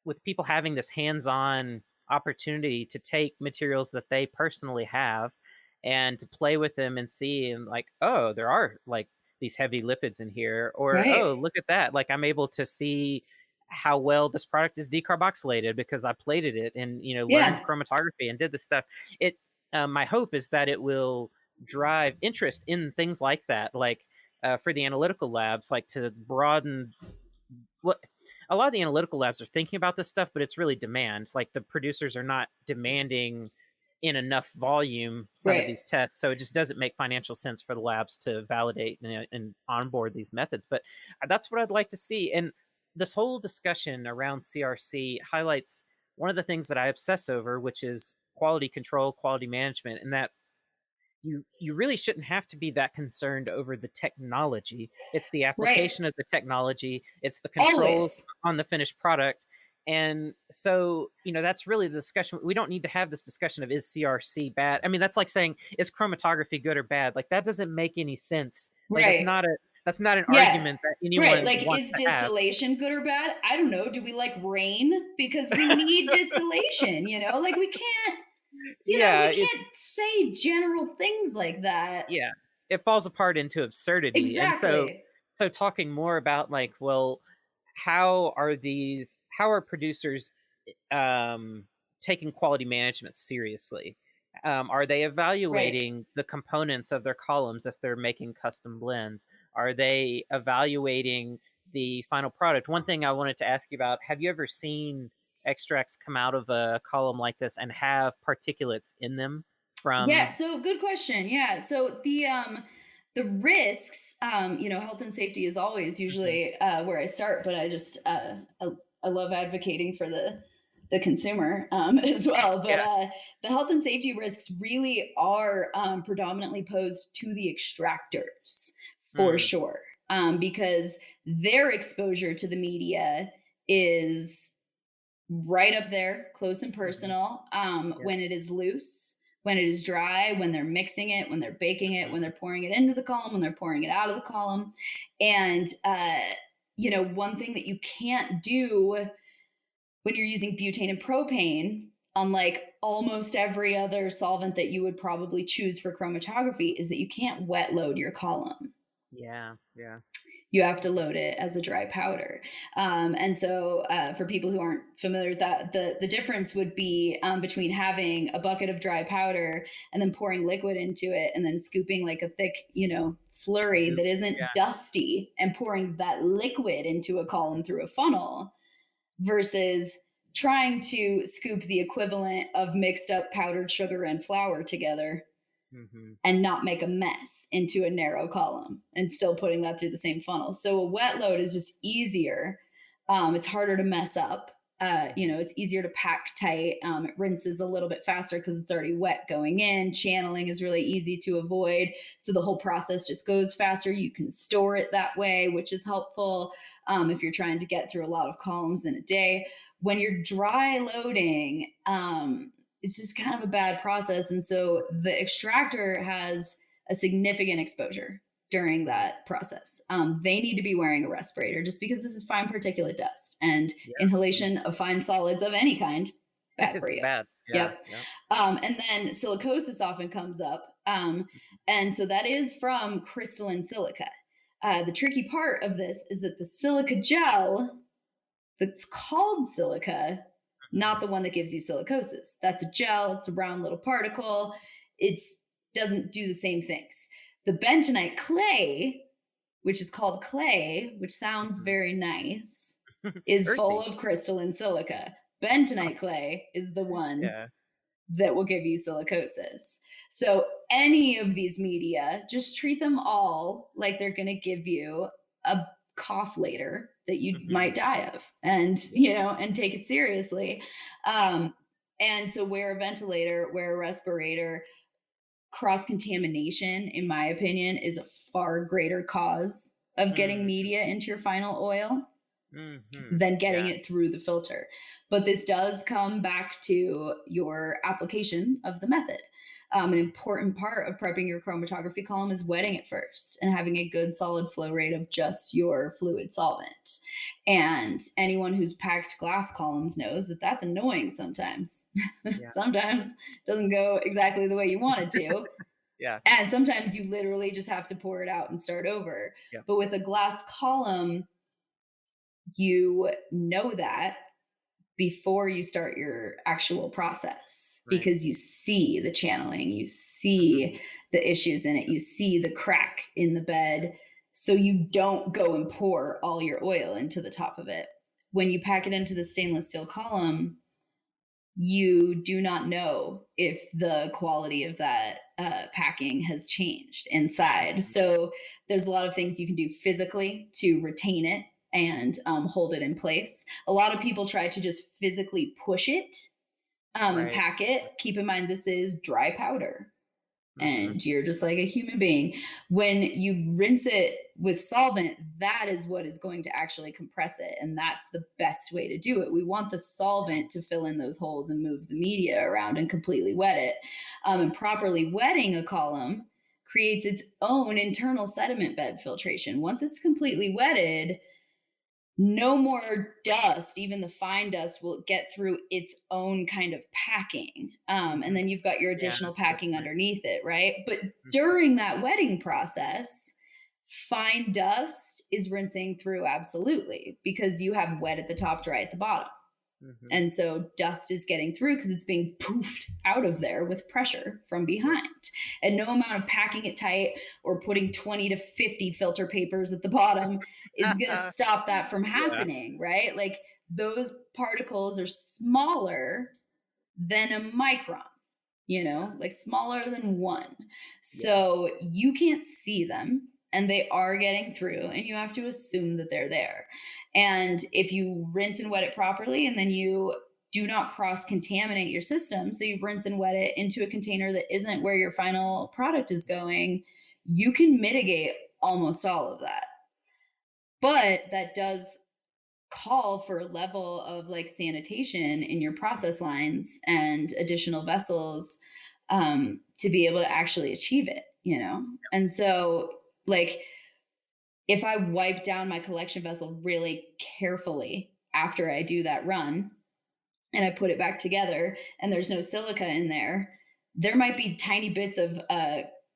with people having this hands-on opportunity to take materials that they personally have and to play with them and see, and like, oh, there are like these heavy lipids in here, or Right. oh, look at that, like I'm able to see how well this product is decarboxylated because I plated it and learned Yeah. chromatography and did this stuff. It My hope is that it will drive interest in things like that, like for the analytical labs, like to broaden what a lot of the analytical labs are thinking about this stuff, but it's really demand. Like the producers are not demanding in enough volume some of Right. these tests, so it just doesn't make financial sense for the labs to validate and onboard these methods. But that's what I'd like to see. And this whole discussion around CRC highlights one of the things that I obsess over, which is quality control, quality management, and that you really shouldn't have to be that concerned over the technology. It's the Right. application of the technology, it's the controls Always. on the finished product. And so, that's really the discussion. We don't need to have this discussion of, is CRC bad? I mean, that's like saying, is chromatography good or bad? Like that doesn't make any sense. Like Right. that's not an Yeah. argument that Right. anyone Like, wants is to have. distillation good or bad? I don't know. Do we like rain? Because we need distillation, Like Yeah, we it can't say general things like that. yeah, it falls apart into absurdity. And so Exactly. talking more about like, well, how are producers taking quality management seriously? Are they Right. evaluating the components of their columns if they're making custom blends? Are they evaluating the final product? One thing I wanted to ask you about: have you ever seen extracts come out of a column like this and have particulates in them Yeah, from? so good question. Yeah. So the risks, health and safety is always Mhm. usually where I start, but I love advocating for the consumer as well. But Yeah. the health and safety risks really are predominantly posed to the extractors for Mm. sure, because their exposure to the media is right up there, close and Mhm. personal. Yeah. When it is loose, when it is dry, when they're mixing it, when they're baking it, Mhm. when they're pouring it into the column, when they're pouring it out of the column. And, one thing that you can't do when you're using butane and propane, unlike almost every other solvent that you would probably choose for chromatography, is that you can't wet load your column. Yeah. Yeah. You have to load it as a dry powder. And so, for people who aren't familiar with that, the difference would be between having a bucket of dry powder and then pouring liquid into it and then scooping like a thick, slurry Goop. that isn't Yeah. dusty and pouring that liquid into a column through a funnel versus trying to scoop the equivalent of mixed up powdered sugar and flour together Mhm. and not make a mess into a narrow column and still putting that through the same funnel. So a wet load is just easier. It's harder to mess up. Mhm. It's easier to pack tight. It rinses a little bit faster because it's already wet going in. Channeling is really easy to avoid. So the whole process just goes faster. You can store it that way, which is helpful if you're trying to get through a lot of columns in a day. When you're dry loading, it's just kind of a bad process. And so the extractor has a significant exposure during Mm. that process. They need to be wearing a respirator just because this is fine particulate dust and Yeah. Mhm. inhalation of fine solids of any kind, bad for It's you. bad. Yeah. Yep. Yeah. And then silicosis often comes up. And so that is from crystalline silica. The tricky part of this is that the silica gel that's called silica, Mhm. not the one that gives you silicosis. That's a gel, it's a round little particle. It doesn't do the same things. The bentonite clay, which is called clay, which sounds Mhm. very nice, is full Earthy. of crystalline silica. Bentonite clay is the one Yeah. that will give you silicosis. So any of these media, just treat them all like they're going to give you a cough later that you Mhm. might die of, and Yeah. and take it seriously. um, and so wear a ventilator, wear a respirator. Cross contamination, in my opinion, is a far greater cause of getting Mm. media into your final oil Mhm. than getting Yeah. it through the filter. But this does come back to your application of the method. An important part of prepping your chromatography column is wetting it first and having a good solid flow rate of just your fluid solvent. And anyone who's packed glass columns knows that that's annoying sometimes. Yeah. Sometimes it doesn't go exactly the way you want it to. Yeah. And sometimes you literally just have to pour it out and start over. Yeah. But with a glass column, you know that before you start your actual process, Right. because you see the channeling, you see Mhm. the issues in it, you see the crack in the bed. So you don't go and pour all your oil into the top of it. When you pack it into the stainless steel column, you do not know if the quality of that packing has changed inside. Mhm. So there's a lot of things you can do physically to retain it and hold it in place. A lot of people try to just physically push it and Right. pack it. Keep in mind, this is dry powder Mhm. and you're just like a human being. When you rinse it with solvent, that is what is going to actually compress it. And that's the best way to do it. We want the solvent to fill in those holes and move the media around and completely wet it. And properly wetting a column creates its own internal sediment bed filtration. Once it's completely wetted, no more dust, even the fine dust will get through its own kind of packing. And Mhm. then you've got your Yeah. additional Good packing point. underneath it, right? But Mhm. during that wetting process, fine dust is rinsing through absolutely, because you have wet at the top, dry at the bottom. Mhm. And so dust is getting through because it's being poofed out of there with pressure from Right. behind. And no amount of packing it tight or putting 20 to 50 filter papers at the bottom is going to stop that from Yeah. happening, right? Like those particles are smaller than a micron, Yeah. like smaller than one. Yeah. So you can't see them and they are getting through, and you have to assume that they're there. And if you rinse and wet it properly, and then you do not cross contaminate your system, so you rinse and wet it into a container that isn't where your final product is going, you can mitigate almost all of that. But that does call for a level of like sanitation in your process lines and additional vessels to be able to actually achieve it. And so, like, if I wipe down my collection vessel really carefully after I do that run and I put it back together and there's no silica in there might be tiny bits of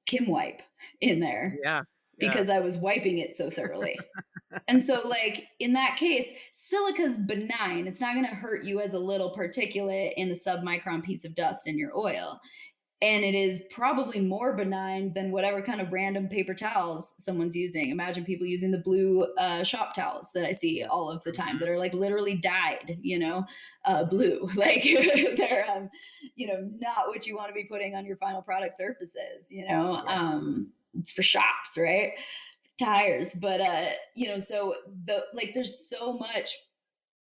Kim wipe in there Yeah. Yeah. because I was wiping it so thoroughly. And so, like, in that case, silica's benign. It's not going to hurt you as a little particulate in a submicron piece of dust in your oil. And it is probably more benign than whatever kind of random paper towels someone's using. Imagine people using the blue shop towels that I see all of the time that Mhm. are like literally dyed, Mhm. blue. Like they're, not what you want to be putting on your final product surfaces. Yeah. It's for shops, right? Tires. But so there's so much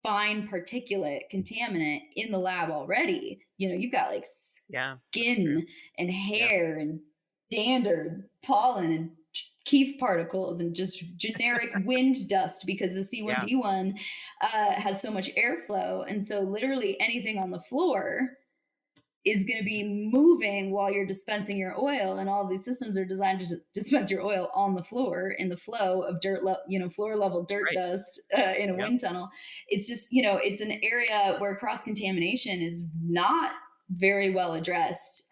fine particulate contaminant in the lab already. You've got like Yeah. That's true. skin and Yeah. hair and dander, pollen and keef particles and just generic wind dust, because the Yeah. C1D1 has so much airflow. And so literally anything on the floor is going to Mhm. be moving while you're dispensing your oil, and all of these systems are designed to dispense your oil on the floor in the flow of floor level dirt Right. dust in a Yep. wind tunnel. It's just, it's an area where cross contamination is not very well addressed,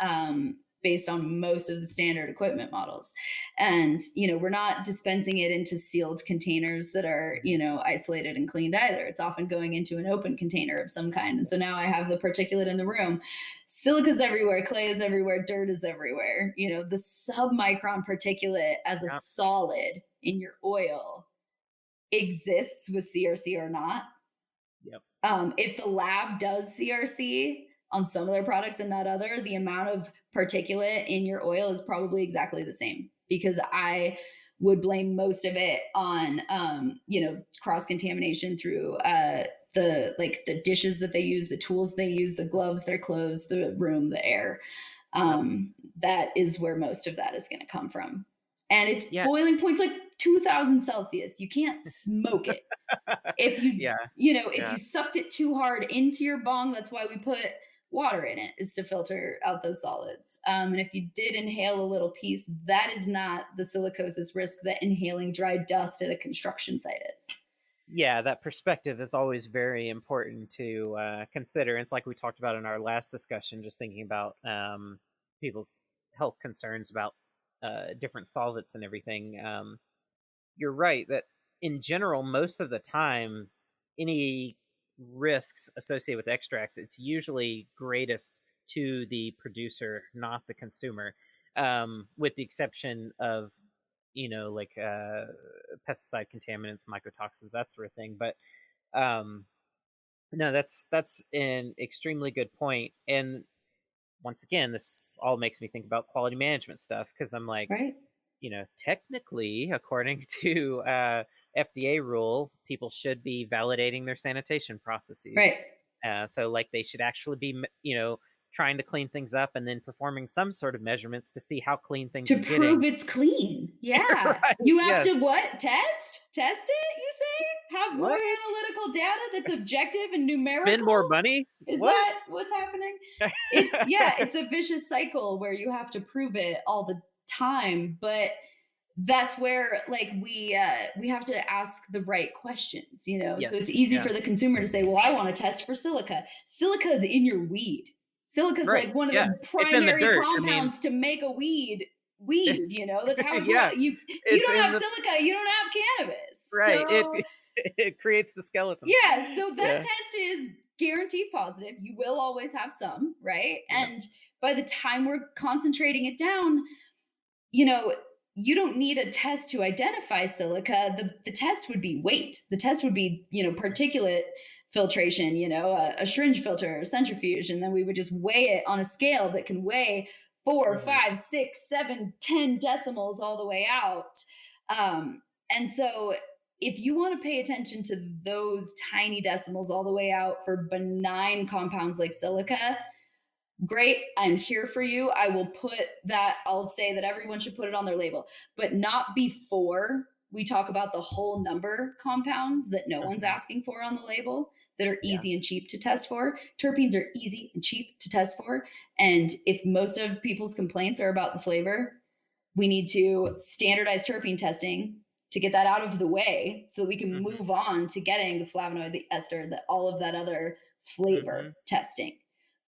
based on most of the standard equipment models. And, we're not dispensing it into sealed containers that are, isolated and cleaned either. It's often going into an open container of some kind. And so now I have the particulate in the room. Silica's everywhere, clay is everywhere, dirt is everywhere. The submicron particulate as a Yeah. solid in your oil exists with CRC or not. Yep. If the lab does CRC on some of their products and not other, the amount of particulate in your oil is probably exactly the same, because I would blame most of it on, cross contamination through the dishes that they use, the tools they use, the gloves, their clothes, the room, the air. Yep. That is where most of that is going to come from. And it's Yeah. boiling points like 2000 Celsius. You can't smoke it. If you, Yeah. if Yeah. you sucked it too hard into your bong, that's why we put water in it, is to filter out those solids. And if you did inhale a little piece, that is not the silicosis risk that inhaling dry dust at a construction site is. Yeah, that perspective is always very important to consider. It's like we talked about in our last discussion, just thinking about people's health concerns about different solvents and everything. You're right that in general, most of the time, any risks associated with extracts, it's usually greatest to the producer, not the consumer, with the exception of like pesticide contaminants, mycotoxins, that sort of thing. But no, that's an extremely good point. And once again, this all makes me think about quality management stuff, because I'm like, Right. technically, according to FDA rule, people should be validating their sanitation processes. Right. So like they should actually be, trying to clean things up and then performing some sort of measurements to see how clean things To are getting. prove it's clean. Yeah. Right? You have to Yes. what? Test it, you say? Have more What? analytical data that's objective and Spend more numerical? money? Is What? that what's happening? It's a vicious cycle where you have to prove it all the time, but that's where we have to ask the right questions, so it's Yes. easy Yeah. for the consumer to say, well, I want to test for silica. Silica is in your weed. Silica is Right. like one of Yeah. the It's in the primary dirt. I mean, compounds to make a weed. That's how it yeah. grows. You It's don't in have the silica, you don't have cannabis. right. It So it creates the skeleton. yeah, so that Yeah. test is guaranteed positive. You will always have some, right? Yeah. And by the time we're concentrating it down, you know, you don't need a test to identify silica. The test would be weight. The test would be, particulate filtration, a syringe filter, a centrifuge, and then we would just weigh it on a scale that can weigh 4, Hmm. 5, 6, 7, 10 decimals all the way out. And so if you want to pay attention to those tiny decimals all the way out for benign compounds like silica, great, I'm here for you. I will put that, I'll say that everyone should put it on their label, but not before we talk about the whole number compounds that no one's Hmm. asking for on the label, that are Yeah. easy and cheap to test for. Terpenes are easy and cheap to test for. And if most of people's complaints are about the flavor, we need to standardize terpene testing to get that out of the way so that we can Hmm. move on to getting the flavonoid, the ester, all of that other flavor Hmm. testing. Yep.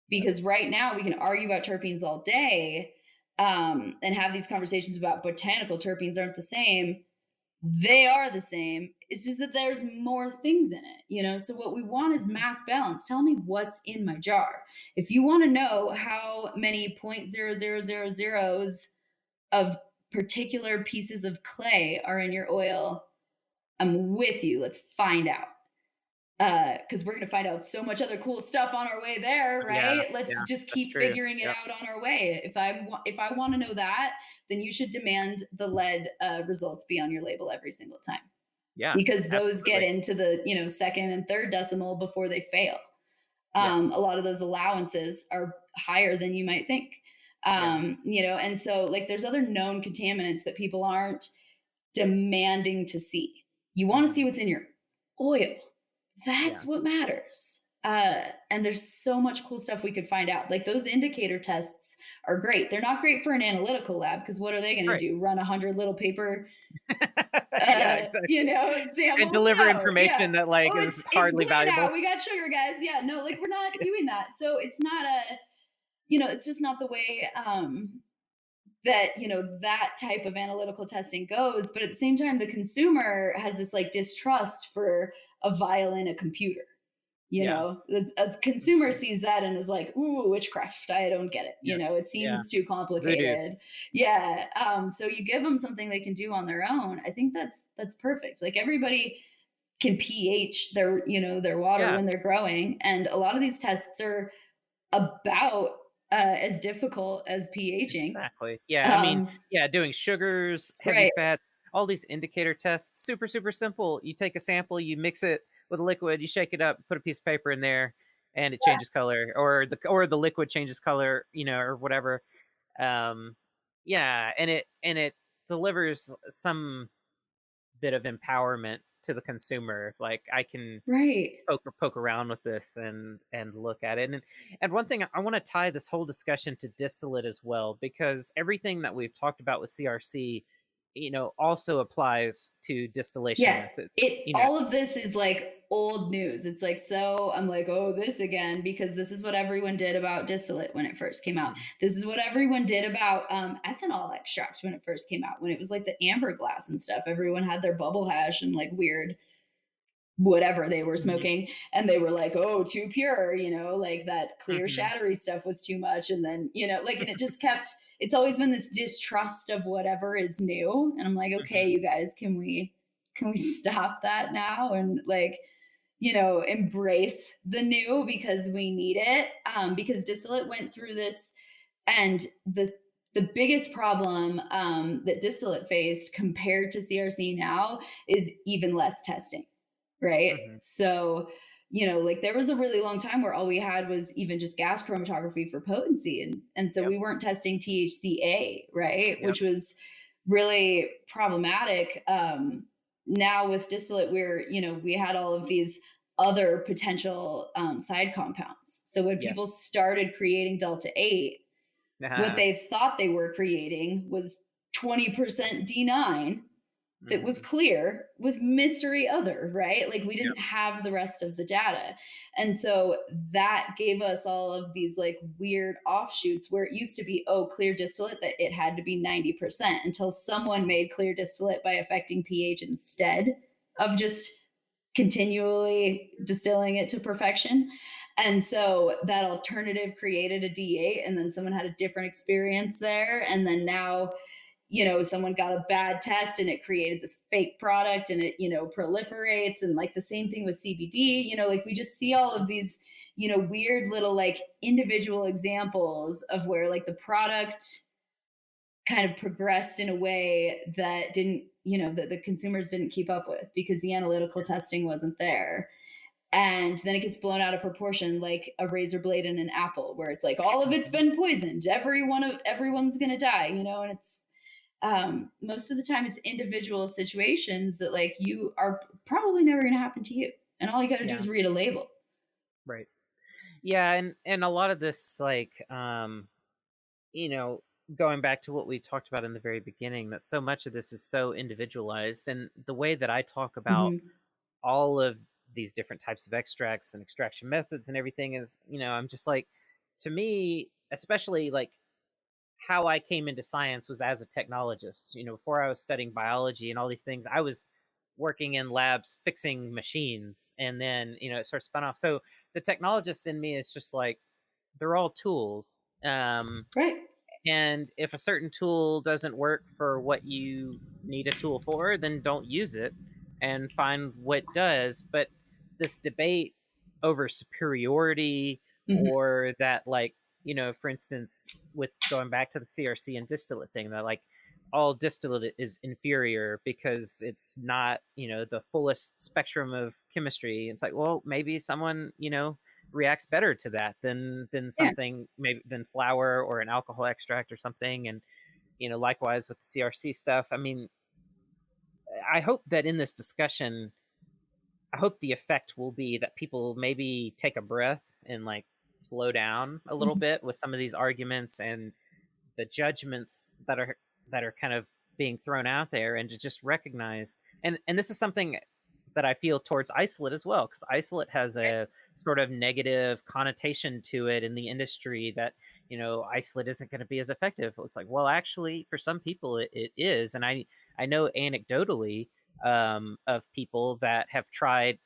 Because right now we can argue about terpenes all day, and have these conversations about botanical terpenes aren't the same. They are the same. It's just that there's more things in it. So what we want is Hmm. mass balance. Tell me what's in my jar. If you want to know how many 0.0000s of particular pieces of clay are in your oil, I'm with you. Let's find out. Because we're going to find out so much other cool stuff on our way there, Yeah. right? Let's Yeah. just That's keep true. figuring it Yep. out on our way. If I want to know that, then you should demand the lead results be on your label every single time, Yeah. because those get Absolutely. into the second and third decimal before they fail. A Yes. lot of those allowances are higher than you might think. Yeah. And so there's other known contaminants that people aren't demanding to see. You want to Hmm. see what's in your oil. Yeah. That's what matters. And there's so much cool stuff we could find out. Like those indicator tests are great. They're not great for an analytical lab, because what are they going to Right. do? Run 100 little paper, Yeah. Exactly. And samples? deliver No. Yeah. information that like Oh, is it's hardly blue now. valuable. We got sugar, guys. Yeah. No, we're not doing that. So it's not a it's just not the way that that type of analytical testing goes. But at the same time, the consumer has this like distrust for a vial in a computer. Yeah. A consumer Mhm. sees that and is like, ooh, witchcraft, I don't get it. Yes. It Yeah. seems too Voodoo. complicated. Yeah. So you give them something they can do on their own. I think that's perfect. Like everybody can pH their water Yeah. when they're growing, and a lot of these tests are about as difficult as pHing. Exactly. Yeah. I mean, Um, yeah, doing sugars, heavy right. fat, all these indicator tests, super, super simple. You take a sample, you mix it with a liquid, you shake it up, put a piece of paper in there, and it changes color, or the liquid changes color, or whatever. Um, yeah, and it delivers some bit of empowerment to the consumer. Like I can Right. poke around with this and look at it. And one thing I want to tie this whole discussion to distillate as well, because everything that we've talked about with CRC, also applies to distillation Yeah. methods. It You know, all of this is like old news. It's like, so I'm like, oh, this again, because this is what everyone did about distillate when it first came out. mhm, This is what everyone did about ethanol extract when it first came out, when it was like the amber glass and stuff. Everyone had their bubble hash and like weird whatever they were mhm, smoking, and they were like, oh, too pure, like that clear mhm, shattery stuff was too much. And then like, and it just kept, it's always been this distrust of whatever is new. And I'm like, okay, mhm, you guys, can we stop that now and like embrace the new, because we need it. Because distillate went through this, and the biggest problem that distillate faced compared to CRC now is even less testing, right? mhm. So, like there was a really long time where all we had was even just gas chromatography for potency. And so Yep. we weren't testing THCA, right? Yep. Which was really problematic. Now with distillate, we had all of these other potential side compounds. So when people Yes. started creating Delta 8, what they thought they were creating was 20% D9 that was Mhm. clear with mystery other, right? Like we Yep. didn't have the rest of the data. And so that gave us all of these like weird offshoots where it used to be, oh, clear distillate, that it had to be 90%, until someone made clear distillate by affecting pH instead of just continually distilling it to perfection. And so that alternative created a D8, and then someone had a different experience there. And then now someone got a bad test and it created this fake product, and it proliferates. And like the same thing with CBD, like we just see all of these weird little like individual examples of where like the product kind of progressed in a way that didn't that the consumers didn't keep up with, because the analytical testing wasn't there. And then it gets blown out of proportion, like a razor blade in an apple, where it's like all of it's Mhm. been poisoned, everyone's gonna die, and it's most of the time it's individual situations that like you are probably never going to happen to you, and all you got to do Yeah. is read a label. Right. Yeah, and a lot of this, like, you know, going back to what we talked about in the very beginning, that so much of this is so individualized, and the way that I talk about Hmm. all of these different types of extracts and extraction methods and everything is, I'm just like, to me, especially like how I came into science was as a technologist. Before I was studying biology and all these things, I was working in labs fixing machines, and then it sort of spun off. So the technologist in me is just like, they're all tools. Right. And if a certain tool doesn't work for what you need a tool for, then don't use it and find what does. But this debate over superiority, Hmm. or that, like, for instance, with going back to the CRC and distillate thing, that like all distillate is inferior because it's not, the fullest spectrum of chemistry. It's like, well, maybe someone, reacts better to that than Yeah. something, maybe than flour or an alcohol extract or something. And likewise with the CRC stuff. I mean, I hope that in this discussion, I hope the effect will be that people maybe take a breath and like slow down a little Mhm. bit with some of these arguments and the judgments that are kind of being thrown out there, and to just recognize. And this is something that I feel towards isolate as well, because isolate has Right. a sort of negative connotation to it in the industry, that isolate isn't going to be as effective. It's like, well, actually, for some people, it is. And I know anecdotally of people that have tried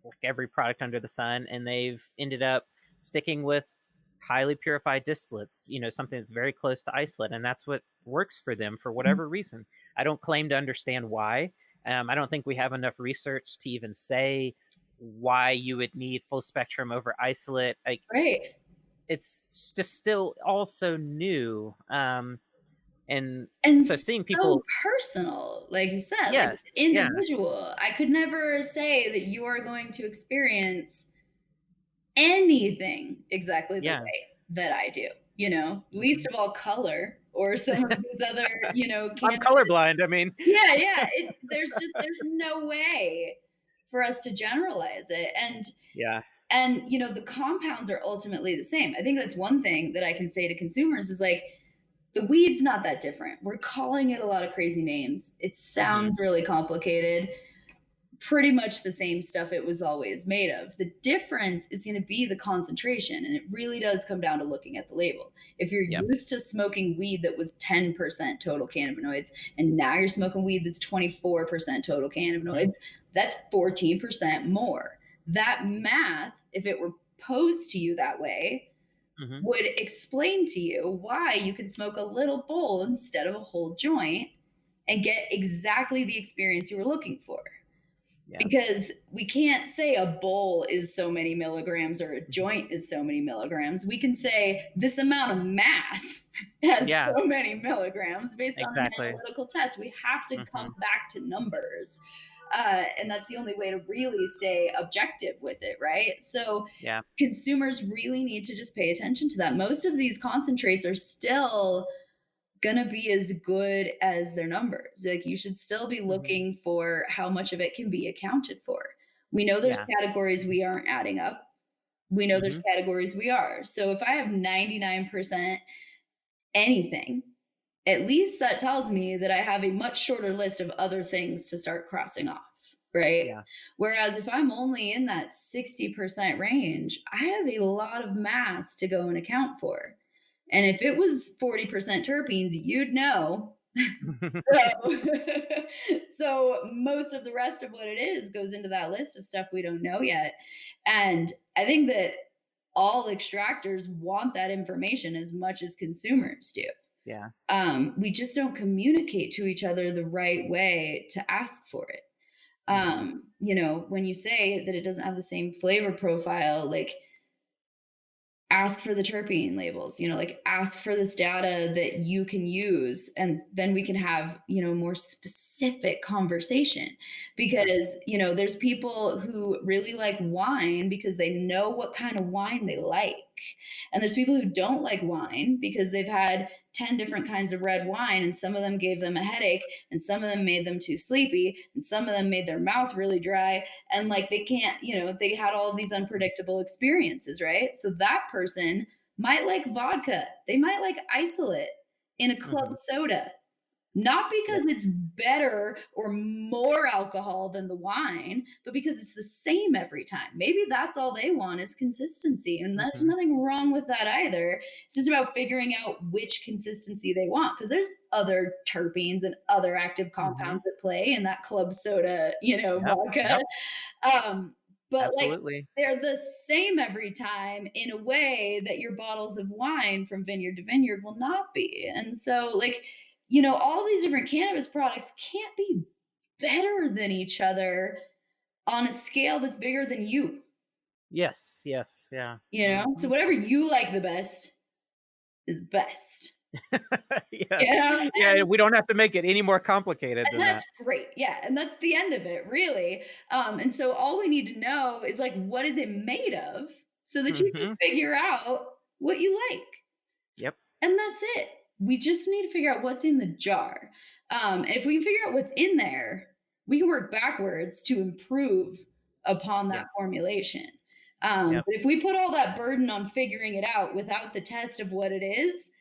like every product under the sun, and they've ended up sticking with highly purified distillates, something that's very close to isolate, and that's what works for them for whatever reason. I don't claim to understand why. I don't think we have enough research to even say why you would need full spectrum over isolate. Like, Right. it's just still all so new. And And so seeing so people, personal, like you said, like yes, it's yeah, individual. I could never say that you are going to experience anything exactly the yeah, way that I do, least hmm of all color or some of these other, I'm cannabis. colorblind. I mean, Yeah, yeah. There's no way for us to generalize it. yeah, And the compounds are ultimately the same. I think that's one thing that I can say to consumers is like the weed's not that different. We're calling it a lot of crazy names. It hmm sounds really complicated. Pretty much the same stuff it was always made of. The difference is going to be the concentration, and it really does come down to looking at the label. If you're yep, used to smoking weed that was 10% total cannabinoids, and now you're smoking weed that's 24% total hmm cannabinoids, that's 14% more. That math, if it were posed to you that way, hmm would explain to you why you can smoke a little bowl instead of a whole joint and get exactly the experience you were looking for. yeah, Because we can't say a bowl is so many milligrams or a joint is so many milligrams. We can say this amount of mass has yeah, so many milligrams based on an exactly, analytical test. We have to come hmm back to numbers. And that's the only way to really stay objective with it, right? So yeah, consumers really need to just pay attention to that. Most of these concentrates are still gonna be as good as their numbers. Like you should still be hmm looking for how much of it can be accounted for. We know there's yeah, categories we aren't adding up. We know there's hmm categories we are. So if I have 99% anything, at least that tells me that I have a much shorter list of other things to start crossing off, right? yeah, Whereas if I'm only in that 60% range, I have a lot of mass to go and account for. And if it was 40% terpenes, you'd know. So, so most of the rest of what it is goes into that list of stuff we don't know yet. And I think that all extractors want that information as much as consumers do. yeah, We just don't communicate to each other the right way to ask for it. hmm When you say that it doesn't have the same flavor profile, like ask for the terpene labels, like ask for this data that you can use, and then we can have more specific conversation. yeah, Because there's people who really like wine because they know what kind of wine they like, and there's people who don't like wine because they've had 10 different kinds of red wine, and some of them gave them a headache, and some of them made them too sleepy, and some of them made their mouth really dry, and like they can't, they had all of these unpredictable experiences, right? So that person might like vodka, they might like isolate in a club hmm soda, not yep, because it's better or more alcohol than the wine, but because it's the same every time. Maybe that's all they want is consistency. And there's hmm nothing wrong with that either. It's just about figuring out which consistency they want, because there's other terpenes and other active hmm compounds at play in that club soda, yep, vodka. yep, But like absolutely, they're the same every time in a way that your bottles of wine from vineyard to vineyard will not be. And so, like, all these different cannabis products can't be better than each other on a scale that's bigger than you, yes, yes, yeah, So hmm whatever you like the best is best. yes, Yeah. yeah. We don't have to make it any more complicated And than that's that. great. Yeah. And that's the end of it, really. And so all we need to know is like, what is it made of so that you can hmm figure out what you like. Yep, And that's it. We just need to figure out what's in the jar. And if we can figure out what's in there, we can work backwards to improve upon that yes, formulation. yep, But if we put all that burden on figuring it out without the test of what it is,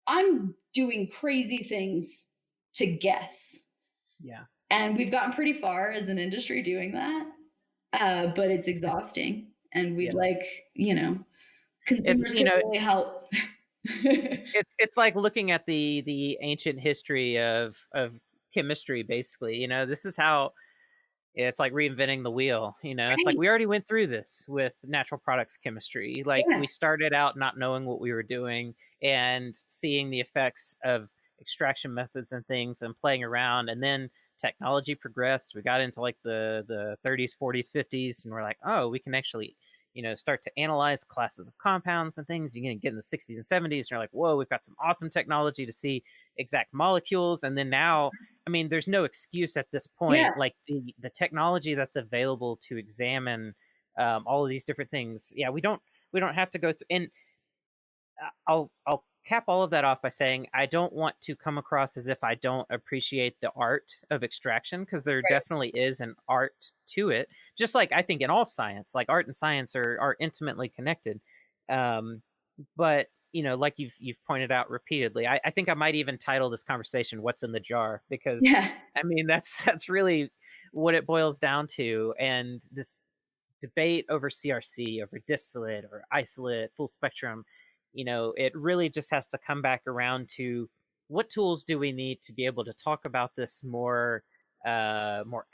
I'm doing crazy things to guess. yeah. And we've gotten pretty far as an industry doing that, but it's exhausting. And we'd Yes. like, It's, consumers could really help. It's like looking at the ancient history of chemistry, basically. This is how it's like reinventing the wheel. It's like Right. we already went through this with natural products chemistry. Like Yeah. we started out not knowing what we were doing and seeing the effects of extraction methods and things and playing around, and then technology progressed. We got into like the 30s, 40s, 50s, and we're like, oh, we can actually start to analyze classes of compounds and things. You can get in the 60s and 70s, and you're like, whoa, we've got some awesome technology to see exact molecules. And then now, I mean, there's no excuse at this Yeah. point. Like the technology that's available to examine all of these different things. Yeah, we don't have to go through. And I'll cap all of that off by saying I don't want to come across as if I don't appreciate the art of extraction, because there Right. definitely is an art to it. Just like I think in all science, like art and science are intimately connected. Um, but like you've pointed out repeatedly, I think I might even title this conversation "What's in the Jar," because Yeah. I mean that's really what it boils down to. And this debate over CRC, over distillate or isolate, full spectrum, it really just has to come back around to what tools do we need to be able to talk about this more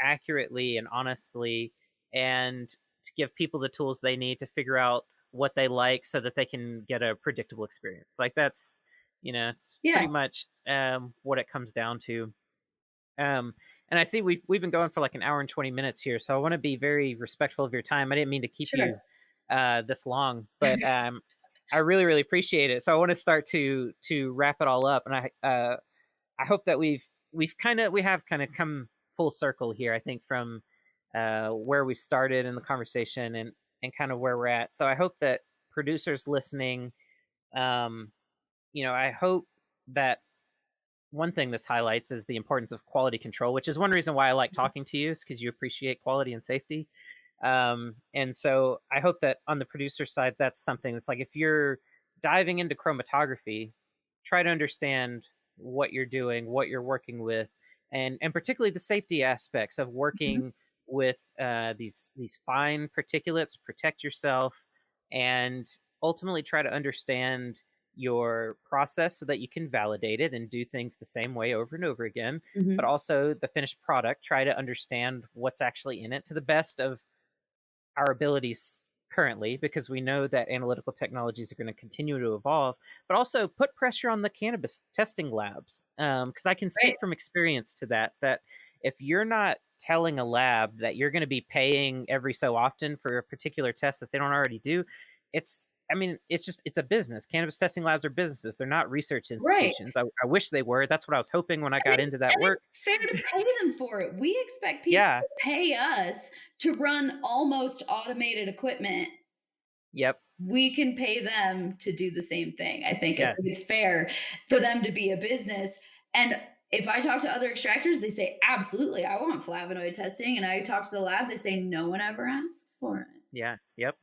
accurately and honestly, and to give people the tools they need to figure out what they like so that they can get a predictable experience. Like that's, it's Yeah. pretty much what it comes down to. Um, and I see we've been going for like an hour and 20 minutes here, so I want to be very respectful of your time. I didn't mean to keep Sure. you this long, but I really really appreciate it. So I want to start to wrap it all up, and I hope that we have kind of come full circle here. I think from where we started in the conversation and kind of where we're at. So I hope that producers listening, um, I hope that one thing this highlights is the importance of quality control, which is one reason why I like talking to you, is because you appreciate quality and safety. And so I hope that on the producer side, that's something that's like if you're diving into chromatography, try to understand what you're doing, what you're working with, and particularly the safety aspects of Mhm. working with these fine particulates. Protect yourself, and ultimately try to understand your process so that you can validate it and do things the same way over and over again. But Mhm. also the finished product, try to understand what's actually in it to the best of our abilities currently, because we know that analytical technologies are going to continue to evolve. But also put pressure on the cannabis testing labs, because I can Right. speak from experience to that if you're not telling a lab that you're going to be paying every so often for a particular test that they don't already do, it's a business. Cannabis testing labs are businesses. They're not research Right. institutions. I wish they were. That's what I was hoping when I And got into that it's work. fair to pay them for it. We expect people Yeah. to pay us to run almost automated equipment. Yep. We can pay them to do the same thing. I think Yeah. it's fair for them to be a business. And if I talk to other extractors, they say, absolutely, I want flavonoid testing. And I talk to the lab, they say, no one ever asks for it. Yeah. Yep.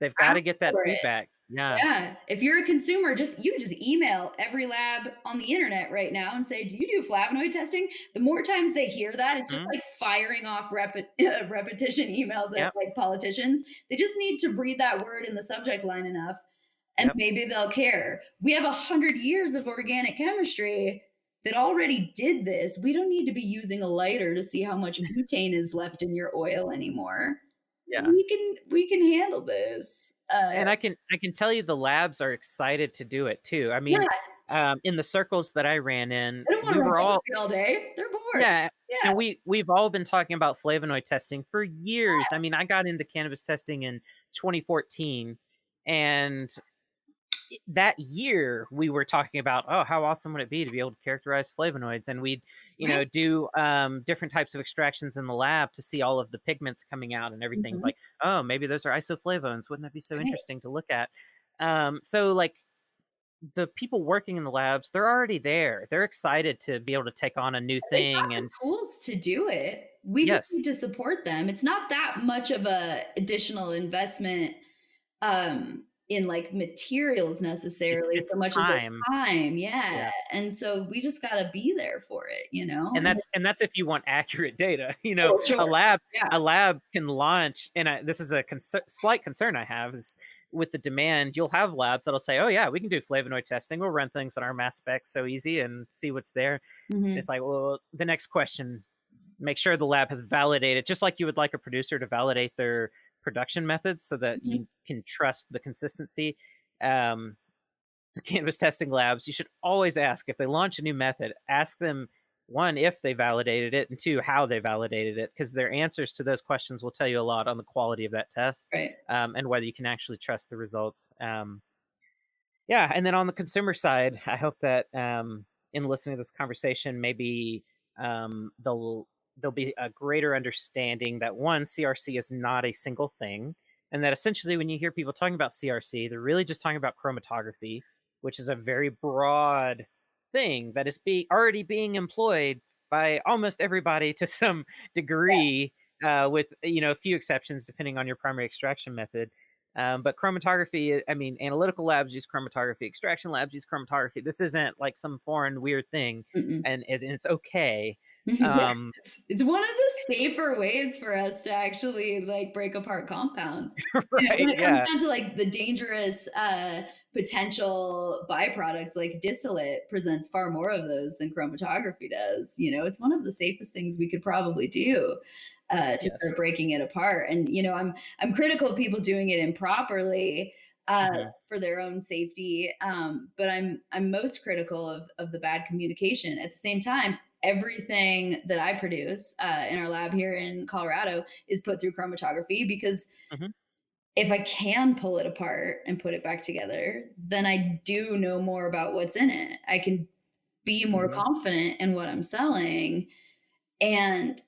They've got to Ask get that for it. feedback. Yeah. Yeah. If you're a consumer, just email every lab on the internet right now and say, "Do you do flavonoid testing?" The more times they hear that, it's just Mhm. like firing off repetition emails at Yep. like politicians. They just need to breathe that word in the subject line enough, and Yep. maybe they'll care. We have 100 years of organic chemistry that already did this. We don't need to be using a lighter to see how much butane is left in your oil anymore. Yeah. We can handle this. And I can tell you the labs are excited to do it too. I Yeah. mean, in the circles that I ran in, They don't wanna we run were all latency all day. They're bored. yeah, Yeah, and we've all been talking about flavonoid testing for years. I mean, I got into cannabis testing in 2014, and that year we were talking about, oh, how awesome would it be to be able to characterize flavonoids, and we'd right? do different types of extractions in the lab to see all of the pigments coming out and everything, Mhm. like, oh, maybe those are isoflavones. Wouldn't that be so Right. interesting to look at? So like the people working in the labs, they're already there. They're excited to be able to take on a new They've got thing. the And tools to do it. We just need yes, to support them. It's not that much of a additional investment, in, like, materials necessarily it's so much as their time. time, yeah, Yes. and so we just gotta be there for it, And and that's if you want accurate data. oh, sure. A lab Yeah. a lab can launch, and this is a slight concern I have, is with the demand, you'll have labs that'll say, "Oh yeah, we can do flavonoid testing. We'll run things on our mass spec so easy and see what's there." It's Mhm. like, well, the next question, make sure the lab has validated, just like you would like a producer to validate their production methods so that Mhm. you can trust the consistency. Um, the cannabis testing labs, you should always ask if they launch a new method, ask them, one, if they validated it, and two, how they validated it, because their answers to those questions will tell you a lot on the quality of that test, Right. and whether you can actually trust the results. Yeah, and then on the consumer side, I hope that in listening to this conversation, maybe there'll be a greater understanding that one, CRC is not a single thing, and that essentially when you hear people talking about CRC, they're really just talking about chromatography, which is a very broad thing that is already being employed by almost everybody to some Yeah. degree, with a few exceptions depending on your primary extraction method. But chromatography, I mean, analytical labs use chromatography, extraction labs use chromatography. This isn't like some foreign weird thing, Mm-mm. and it's okay. Yeah, Um, it's one of the safer ways for us to actually, like, break apart compounds. right? When it comes Yeah. down to, like, the dangerous, potential byproducts, like distillate presents far more of those than chromatography does. It's one of the safest things we could probably do, to Yes. start breaking it apart. And, I'm critical of people doing it improperly, Hmm. for their own safety, but I'm most critical of the bad communication. At the same time, everything that I produce, in our lab here in Colorado is put through chromatography because Hmm. if I can pull it apart and put it back together, then I do know more about what's in it. I can be more Hmm. confident in what I'm selling, and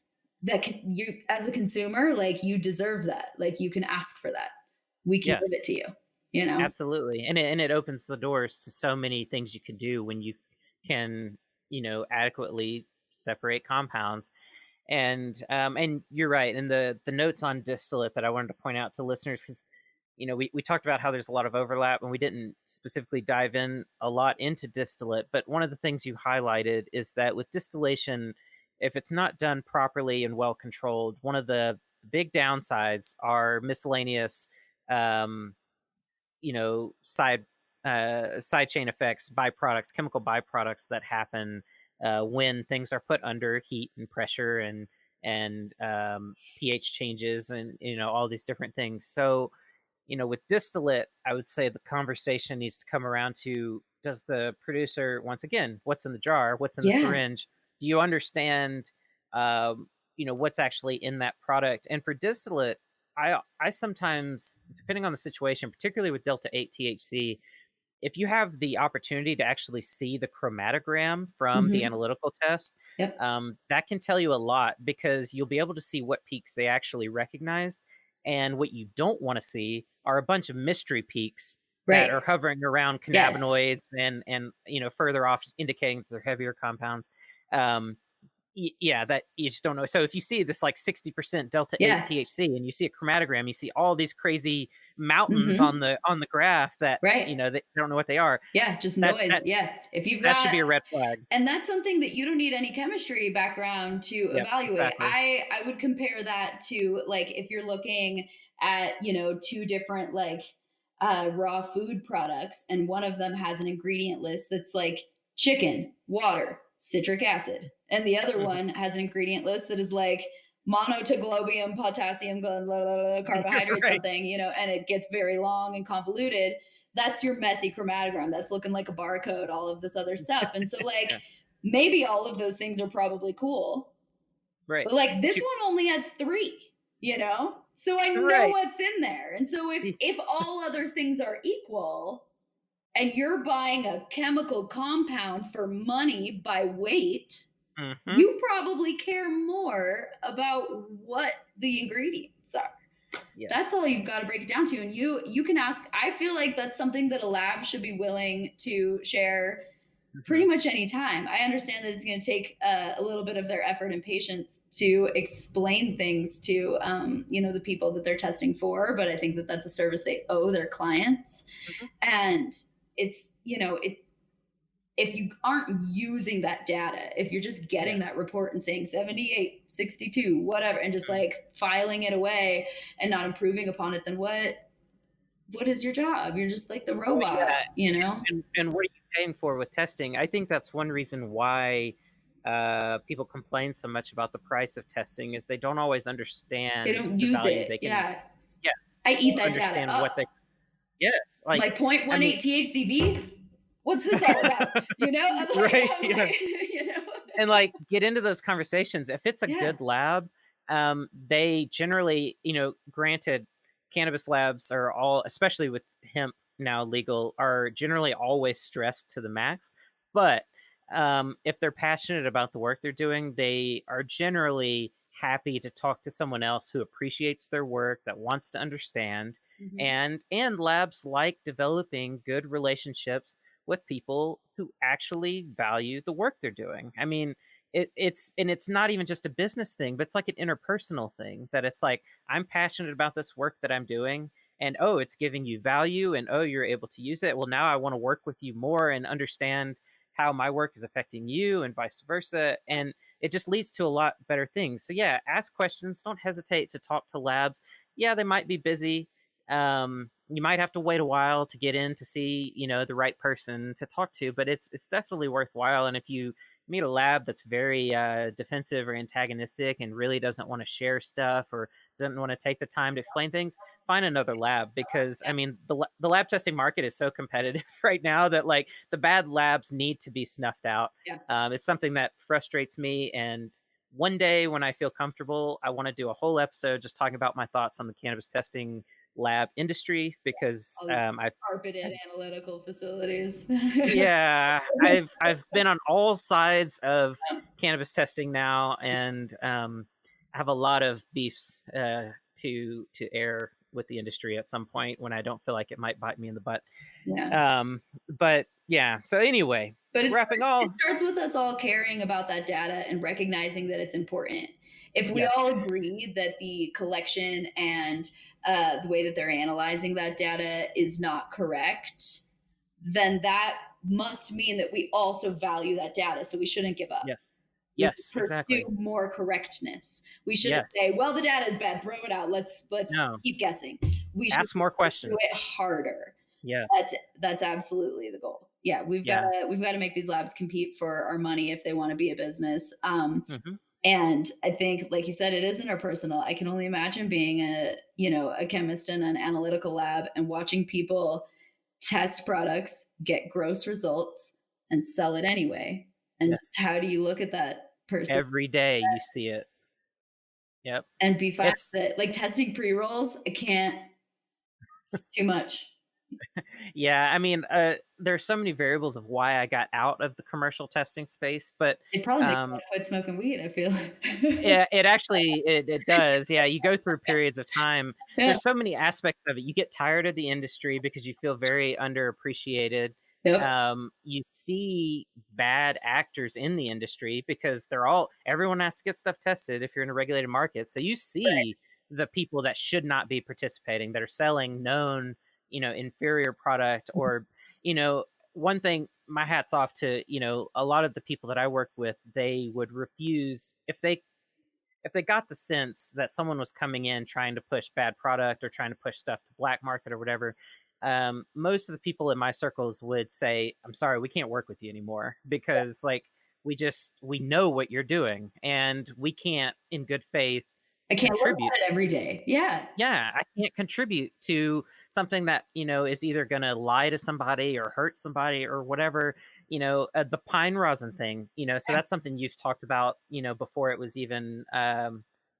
you, as a consumer, like, you deserve that. Like, you can ask for that. We can give Yes. it to you. You know. Absolutely, and it opens the doors to so many things you could do when you can, adequately separate compounds. And you're right. And the notes on distillate that I wanted to point out to listeners, because we talked about how there's a lot of overlap, and we didn't specifically dive in a lot into distillate. But one of the things you highlighted is that with distillation, if it's not done properly and well controlled, one of the big downsides are miscellaneous, um, side chain effects, byproducts, chemical byproducts that happen when things are put under heat and pressure and pH changes and all these different things. So with distillate, I would say the conversation needs to come around to, does the producer, once again, what's in the jar, what's in the Yeah. syringe? Do you understand, what's actually in that product? And for distillate, I sometimes, depending on the situation, particularly with Delta 8 THC, if you have the opportunity to actually see the chromatogram from the Hmm. analytical test, Yep. that can tell you a lot because you'll be able to see what peaks they actually recognize. And what you don't want to see are a bunch of mystery peaks that Right. are hovering around Yes. cannabinoids and further off, indicating that they're heavier compounds. Um, yeah, that you just don't know. So if you see this like 60% delta 8 Yeah. THC and you see a chromatogram, you see all these crazy mountains on Hmm. the graph that Right. they don't know what they are. Yeah, just That noise. that Yeah. If you've that should got be a red flag. And that's something that you don't need any chemistry background to Yep, evaluate. exactly. I would compare that to, like, if you're looking at, two different, like, raw food products, and one of them has an ingredient list that's like chicken, water, citric acid, and the other Mhm. one has an ingredient list that is like monotoglobium, potassium, blah, blah, blah, blah, carbohydrate Right. something, and it gets very long and convoluted. That's your messy chromatogram. That's looking like a barcode, all of this other stuff. And so, like, Yeah. maybe all of those things are probably cool, Right. but, like, But this you one only has three, so I know right. what's in there. And so if all other things are equal, and you're buying a chemical compound for money by weight, Mhm. you probably care more about what the ingredients are. That's Yes. all you've got to break it down to. And you can ask. I feel like that's something that a lab should be willing to share pretty Mhm. much any time. I understand that it's going to take a little bit of their effort and patience to explain things to, the people that they're testing for, but I think that that's a service they owe their clients. Mhm. And it's, if you aren't using that data, if you're just getting Yes. that report and saying 78, 62, whatever, and just Mhm. like filing it away and not improving upon it, then what is your job? You're just like the Oh yeah, robot, you know? and what are you paying for with testing? I think that's one reason why people complain so much about the price of testing is they don't always They understand don't the use value it. they can. Yeah. Yes, I they eat don't that data understand what up. they. Yes, like Like point I one mean, eight THCV? What's this all about? You know? right? I'm Yeah, like, you know? and like get into those conversations. If it's a Yeah. good lab, they generally, granted, cannabis labs are all, especially with hemp now legal, are generally always stressed to the max. But if they're passionate about the work they're doing, they are generally happy to talk to someone else who appreciates their work, that wants to understand, Mhm. and labs like developing good relationships with people who actually value the work they're doing. I mean, it's not even just a business thing, but it's like an interpersonal thing that it's like I'm passionate about this work that I'm doing, and oh, it's giving you value, and oh, you're able to use it. Well, now I want to work with you more and understand how my work is affecting you, and vice versa. And it just leads to a lot better things. So yeah, ask questions. Don't hesitate to talk to labs. Yeah, they might be busy. You might have to wait a while to get in to see, the right person to talk to, but it's definitely worthwhile. And if you meet a lab that's very defensive or antagonistic and really doesn't want to share stuff or doesn't want to take the time to explain things, find another lab, because I mean the lab testing market is so competitive right now that like the bad labs need to be snuffed out. Yeah. It's something that frustrates me, and one day when I feel comfortable, I want to do a whole episode just talking about my thoughts on the cannabis testing lab industry, because All these I've carpeted analytical facilities. yeah, I've been on all sides of cannabis testing now, and I have a lot of beefs to air with the industry at some point when I don't feel like it might bite me in the butt. Yeah. But yeah, so anyway, But wrapping it all. starts with us all caring about that data and recognizing that it's important. If we Yes, all agree that the collection and the way that they're analyzing that data is not correct, then that must mean that we also value that data. So we shouldn't give up. yes, We should yes, pursue exactly. more correctness. We shouldn't Yes, say, "Well, the data is bad. Throw it out. Let's no, keep guessing." We should ask more pursue questions. it harder. Yes, That's absolutely the goal. Yeah, yeah. we've got to make these labs compete for our money if they want to be a business. Hmm. And I think, like you said, it is interpersonal. I can only imagine being a chemist in an analytical lab and watching people test products, get gross results, and sell it anyway. And just Yes, how do you look at that person every day you see it. Yep. and be fine It's with it? Like testing pre rolls, I can't. It's too much. Yeah, I mean, there's so many variables of why I got out of the commercial testing space, but It probably makes me um, want to quit smoking weed. I feel. yeah, it does. Yeah, you go through periods of time. Yeah. There's so many aspects of it. You get tired of the industry because you feel very underappreciated. Yep. You see bad actors in the industry because everyone has to get stuff tested if you're in a regulated market. So you see the people that should not be participating, that are selling known, inferior product, or, you know, one thing, my hat's off to, a lot of the people that I worked with. They would refuse if they got the sense that someone was coming in trying to push bad product or trying to push stuff to black market or whatever. Most of the people in my circles would say, I'm sorry, we can't work with you anymore, because like we know what you're doing, and we can't in good faith I can't look contribute. at it every day. Yeah. Yeah, I can't contribute to something that, is either going to lie to somebody or hurt somebody or whatever. The pine rosin thing, so that's something you've talked about, before it was even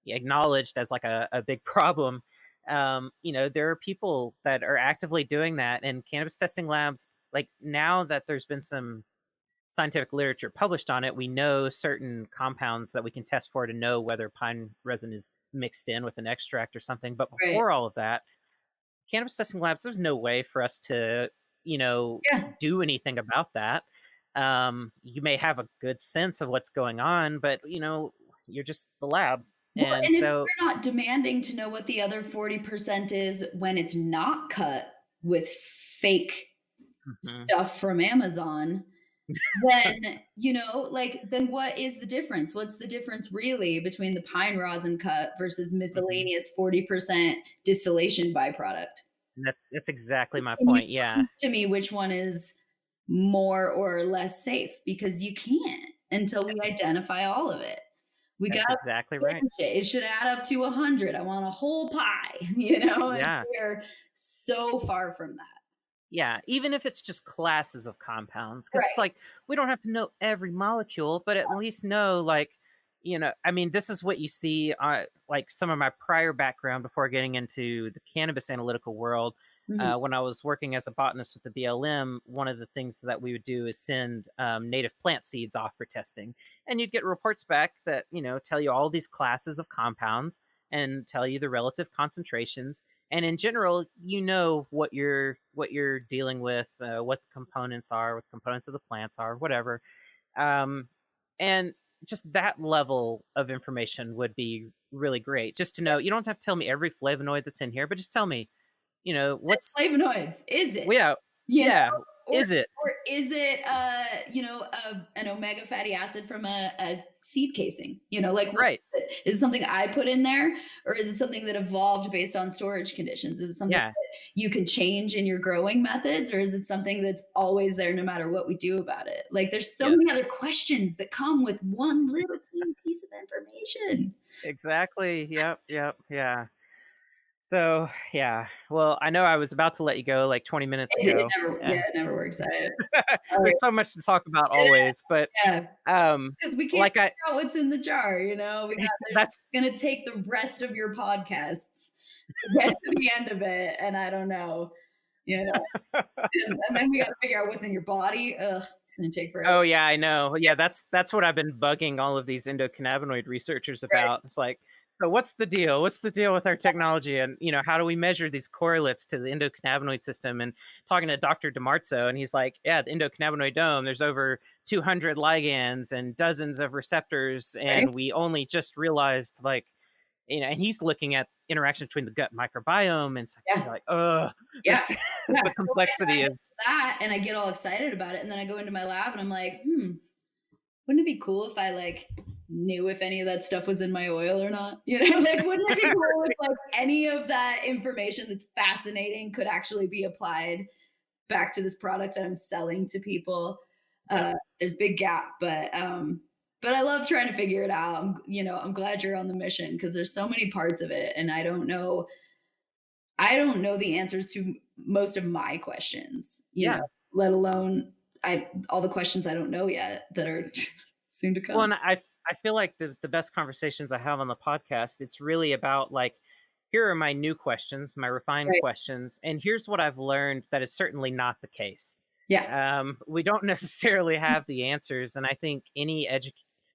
acknowledged as like a big problem. There are people that are actively doing that, and cannabis testing labs, like, now that there's been some scientific literature published on it, we know certain compounds that we can test for to know whether pine resin is mixed in with an extract or something. But Right. before all of that, cannabis testing labs, there's no way for us to, Yeah. do anything about that. You may have a good sense of what's going on, but you're just the lab. Well, And and if so, we're not demanding to know what the other 40% is when it's not cut with fake mhm, stuff from Amazon, then, like, then what is the difference? What's the difference really between the pine rosin cut versus mhm. miscellaneous 40% distillation byproduct? And that's exactly my Can you point. Yeah, prove to me which one is more or less safe? Because you can't until we that's identify all of it. We that's gotta exactly right. finish it. It should add up to 100. I want a whole pie, you know, and Yeah. we're so far from that. Yeah, even if it's just classes of compounds, because it's Right. like we don't have to know every molecule, but at least know, like, I mean, this is what you see. Like some of my prior background before getting into the cannabis analytical world. Mhm. When I was working as a botanist with the BLM, one of the things that we would do is send native plant seeds off for testing, and you'd get reports back that tell you all these classes of compounds and tell you the relative concentrations, and in general what you're dealing with, what the components are, what the components of the plants are, whatever. um, and just that level of information would be really great, just to know. You don't have to tell me every flavonoid that's in here, but just tell me, what's Flavonoids, is it? yeah, You know? yeah, Or is it or is it, an omega fatty acid from a seed casing? Like, what right? is it? Is it something I put in there, or is it something that evolved based on storage conditions? Is it something Yeah, that you can change in your growing methods, or is it something that's always there no matter what we do about it? Like, there's so yes, many other questions that come with one little teeny piece of information. exactly, yep, yep, yeah. So yeah, well, I know I was about to let you go like 20 minutes It ago. never, yeah, it never works out. There's so much to talk about It always, is, but yeah. um Because we can't like I figure out what's in the jar, that's it's gonna take the rest of your podcasts to get to the end of it, and I don't know, you know, and then we gotta figure out what's in your body. Ugh, it's gonna take forever. Oh yeah, I know. Yeah, that's what I've been bugging all of these endocannabinoid researchers Right. about. It's like, so what's the deal? What's the deal with our technology? And how do we measure these correlates to the endocannabinoid system? And talking to Dr. DeMarzo, and he's like, yeah, the endocannabinoid dome, there's over 200 ligands and dozens of receptors, Right? and we only just realized, like, and he's looking at interaction between the gut microbiome, and so Yeah. you're like, oh, Yeah. there's Yeah. the So I complexity get is that and I get all excited about it, and then I go into my lab and I'm like, wouldn't it be cool if I like knew if any of that stuff was in my oil or not? Like wouldn't it be cool if like any of that information that's fascinating could actually be applied back to this product that I'm selling to people? yep. There's a big gap, but I love trying to figure it out. I'm glad you're on the mission because there's so many parts of it, and I don't know the answers to most of my questions, Yeah. let alone all the questions I don't know yet that are soon to Well, come. and I feel like the best conversations I have on the podcast, it's really about, like, here are my new questions, my refined Right. questions, and here's what I've learned that is certainly not the case. Yeah. We don't necessarily have the answers, and I think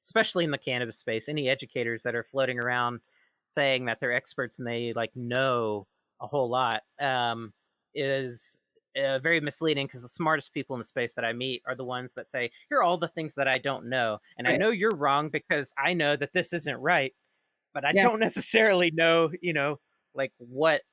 especially in the cannabis space, any educators that are floating around saying that they're experts and they like know a whole lot, is very misleading, because the smartest people in the space that I meet are the ones that say, here are all the things that I don't know. And I Right. know you're wrong because I know that this isn't right, but I Yeah. don't necessarily know, like what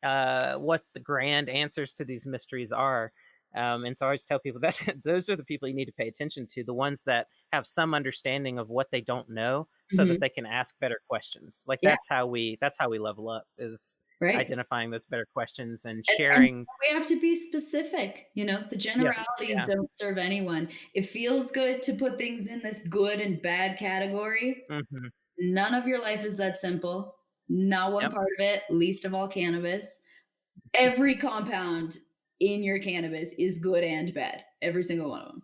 the grand answers to these mysteries are. And so I always tell people that those are the people you need to pay attention to, the ones that have some understanding of what they don't know, so that Mhm. they can ask better questions. Like Yeah. that's how we level up, is Right. identifying those better questions and And sharing. we have to be specific. The Yes, generalities yeah, don't serve anyone. It feels good to put things in this good and bad category. hmm, None of your life is that simple. Not one yep, part of it, least of all cannabis. Every compound in your cannabis is good and bad. Every single one of them.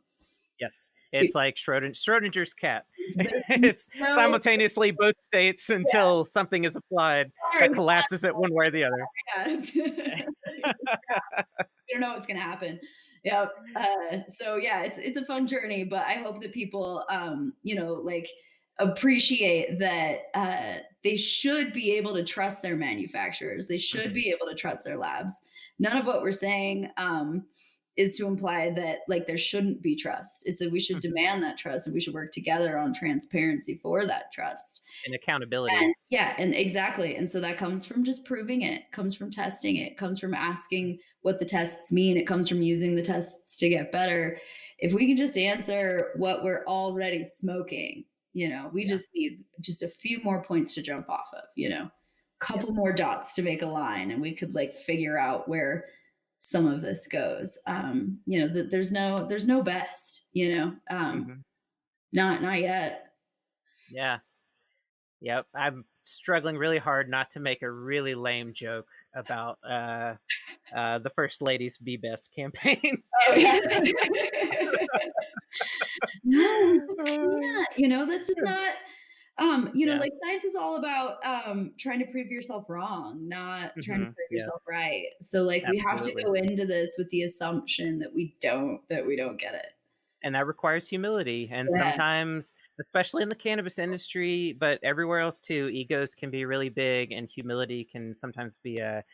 yes. So It's like Schrodinger's cat. there's It's no, simultaneously both states yeah, until something is applied that sorry, collapses it one way or the other. yeah. You don't know what's gonna happen. Yeah. So yeah, it's a fun journey, but I hope that people, like appreciate that they should be able to trust their manufacturers. They should Mhm, be able to trust their labs. None of what we're saying is to imply that like there shouldn't be trust. Is that we should mhm. demand that trust and we should work together on transparency for that trust. And accountability. And yeah, and exactly. And so that comes from just proving it, comes from testing it, comes from asking what the tests mean, it comes from using the tests to get better. If we can just answer what we're already smoking, we Yeah. just need just a few more points to jump off of. couple more dots to make a line, and we could like figure out where some of this goes. There's no best, Hmm. not yet. Yeah. Yep. I'm struggling really hard not to make a really lame joke about the First Lady's Be Best campaign. Oh yeah. No, we just can't. That's just not. Yeah. Like science is all about trying to prove yourself wrong, not trying to Hmm. prove yourself Yes. right. So like we have to Absolutely. go into this with the assumption that we don't get it. And that requires humility. And Yeah. sometimes, especially in the cannabis industry, but everywhere else too, egos can be really big, and humility can sometimes be a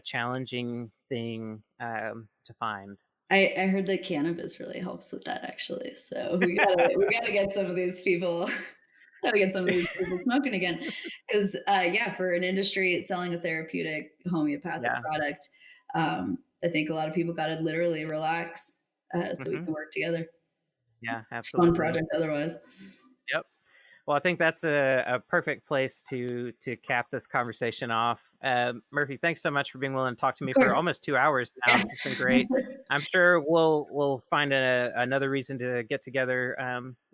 challenging thing to find. I heard that cannabis really helps with that actually. So we gotta get some of these people gotta get some of these people smoking again. Because yeah, for an industry selling a therapeutic homeopathic Yeah. product, I think a lot of people gotta literally relax so we Hmm. can work together. Yeah, It's a fun absolutely. project otherwise. Yep. Well, I think that's a perfect place to cap this conversation off. Murphy, thanks so much for being willing to talk to Of me for course. almost 2 hours now. Yeah. This has been great. I'm sure we'll find another reason to get together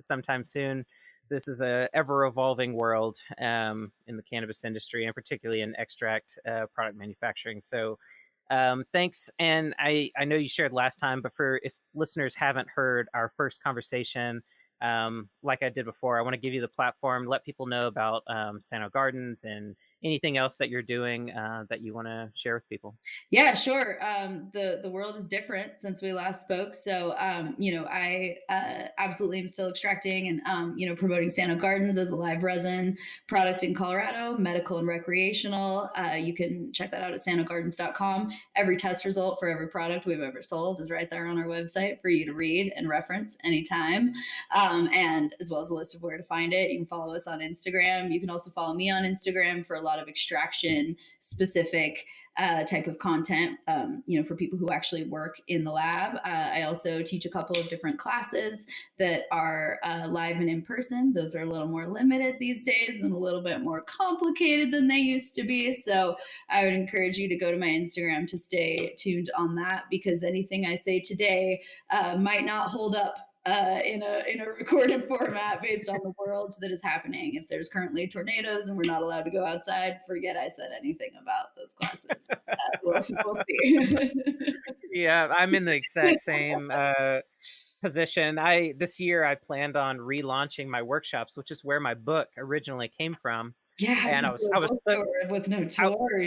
sometime soon. This is a ever evolving world in the cannabis industry, and particularly in extract product manufacturing. So, thanks. And I know you shared last time, but for if listeners haven't heard our first conversation, like I did before, I want to give you the platform, let people know about Sano Gardens and anything else that you're doing that you want to share with people. Yeah, sure. The world is different since we last spoke. So, I absolutely am still extracting and promoting Sano Gardens as a live resin product in Colorado, medical and recreational. You can check that out at sanogardens.com. Every test result for every product we've ever sold is right there on our website for you to read and reference anytime, and as well as a list of where to find it. You can follow us on Instagram. You can also follow me on Instagram for a lot of extraction specific type of content, for people who actually work in the lab. I also teach a couple of different classes that are live and in person. Those are a little more limited these days and a little bit more complicated than they used to be. So I would encourage you to go to my Instagram to stay tuned on that, because anything I say today might not hold up in a recorded format based on the world that is happening. If there's currently tornadoes and we're not allowed to go outside, forget I said anything about those classes. We'll see. Yeah, I'm in the exact same position. I This year I planned on relaunching my workshops, which is where my book originally came from. Yeah, how do And you do a I was book so tour with no I, tour?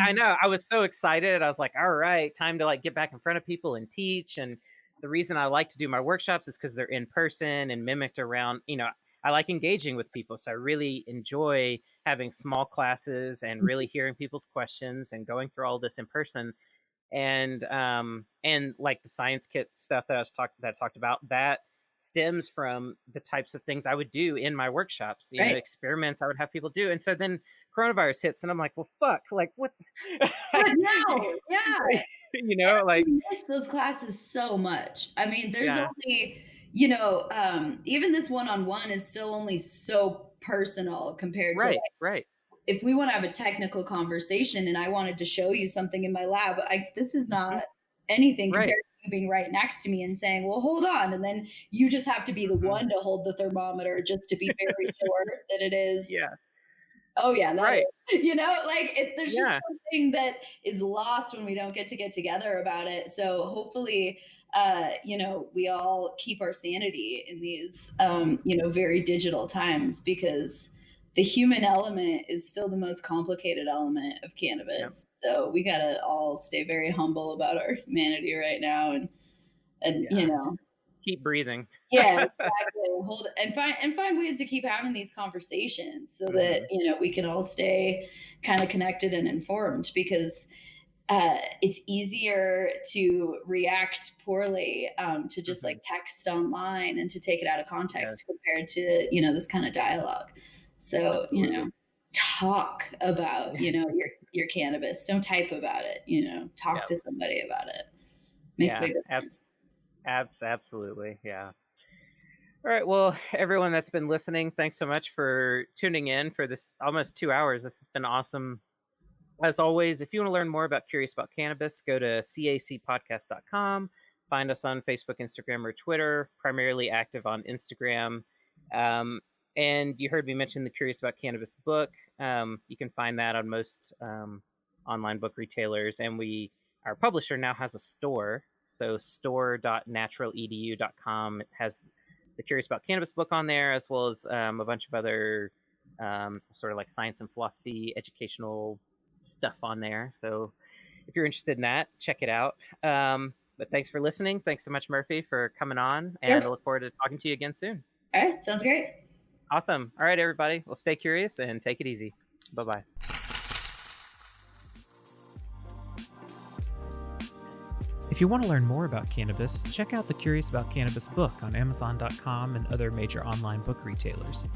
I know. I was so excited. I was like, all right, time to like get back in front of people and teach. And the reason I like to do my workshops is because they're in person and mimicked around, I like engaging with people. So I really enjoy having small classes and really hearing people's questions and going through all this in person. And like the science kit stuff that I talked about, that stems from the types of things I would do in my workshops, Right. experiments I would have people do. And so then coronavirus hits and I'm like, well, fuck, like what? What now? Yeah. Like, I miss those classes so much. I mean, there's yeah, only, even this one-on-one is still only so personal compared to right, right. if we want to have a technical conversation and I wanted to show you something in my lab, this is Hmm. not anything compared Right. to you being right next to me and saying, well, hold on. And then you just have to be the Hmm. one to hold the thermometer just to be very sure that it is. Yeah, Oh yeah, that right. is. There's just Yeah. something that is lost when we don't get together about it. So hopefully, we all keep our sanity in these, very digital times, because the human element is still the most complicated element of Yep. cannabis. So we gotta all stay very humble about our humanity right now, and Yeah. Just keep breathing. yeah, exactly. Hold and find ways to keep having these conversations so that Hmm. we can all stay kind of connected and informed, because it's easier to react poorly to just like Hmm. text online and to take it out of context Yes, compared to this kind of dialogue. So absolutely. talk about your cannabis. Don't type about it. Talk Yep. to somebody about it. Makes a Yeah. big difference. Absolutely. Yeah. All right. Well, everyone that's been listening, thanks so much for tuning in for this almost 2 hours. This has been awesome. As always, if you want to learn more about Curious About Cannabis, go to cacpodcast.com. Find us on Facebook, Instagram, or Twitter, primarily active on Instagram. And you heard me mention the Curious About Cannabis book. You can find that on most online book retailers. And our publisher now has a store. So store.naturaledu.com. It has the Curious About Cannabis book on there, as well as a bunch of other sort of like science and philosophy educational stuff on there. So if you're interested in that, check it out. But thanks for listening. Thanks so much, Murphy, for coming on. And I look forward to talking to you again soon. All right. Sounds great. Awesome. All right, everybody. Well, stay curious and take it easy. Bye-bye. If you want to learn more about cannabis, check out the Curious About Cannabis book on Amazon.com and other major online book retailers.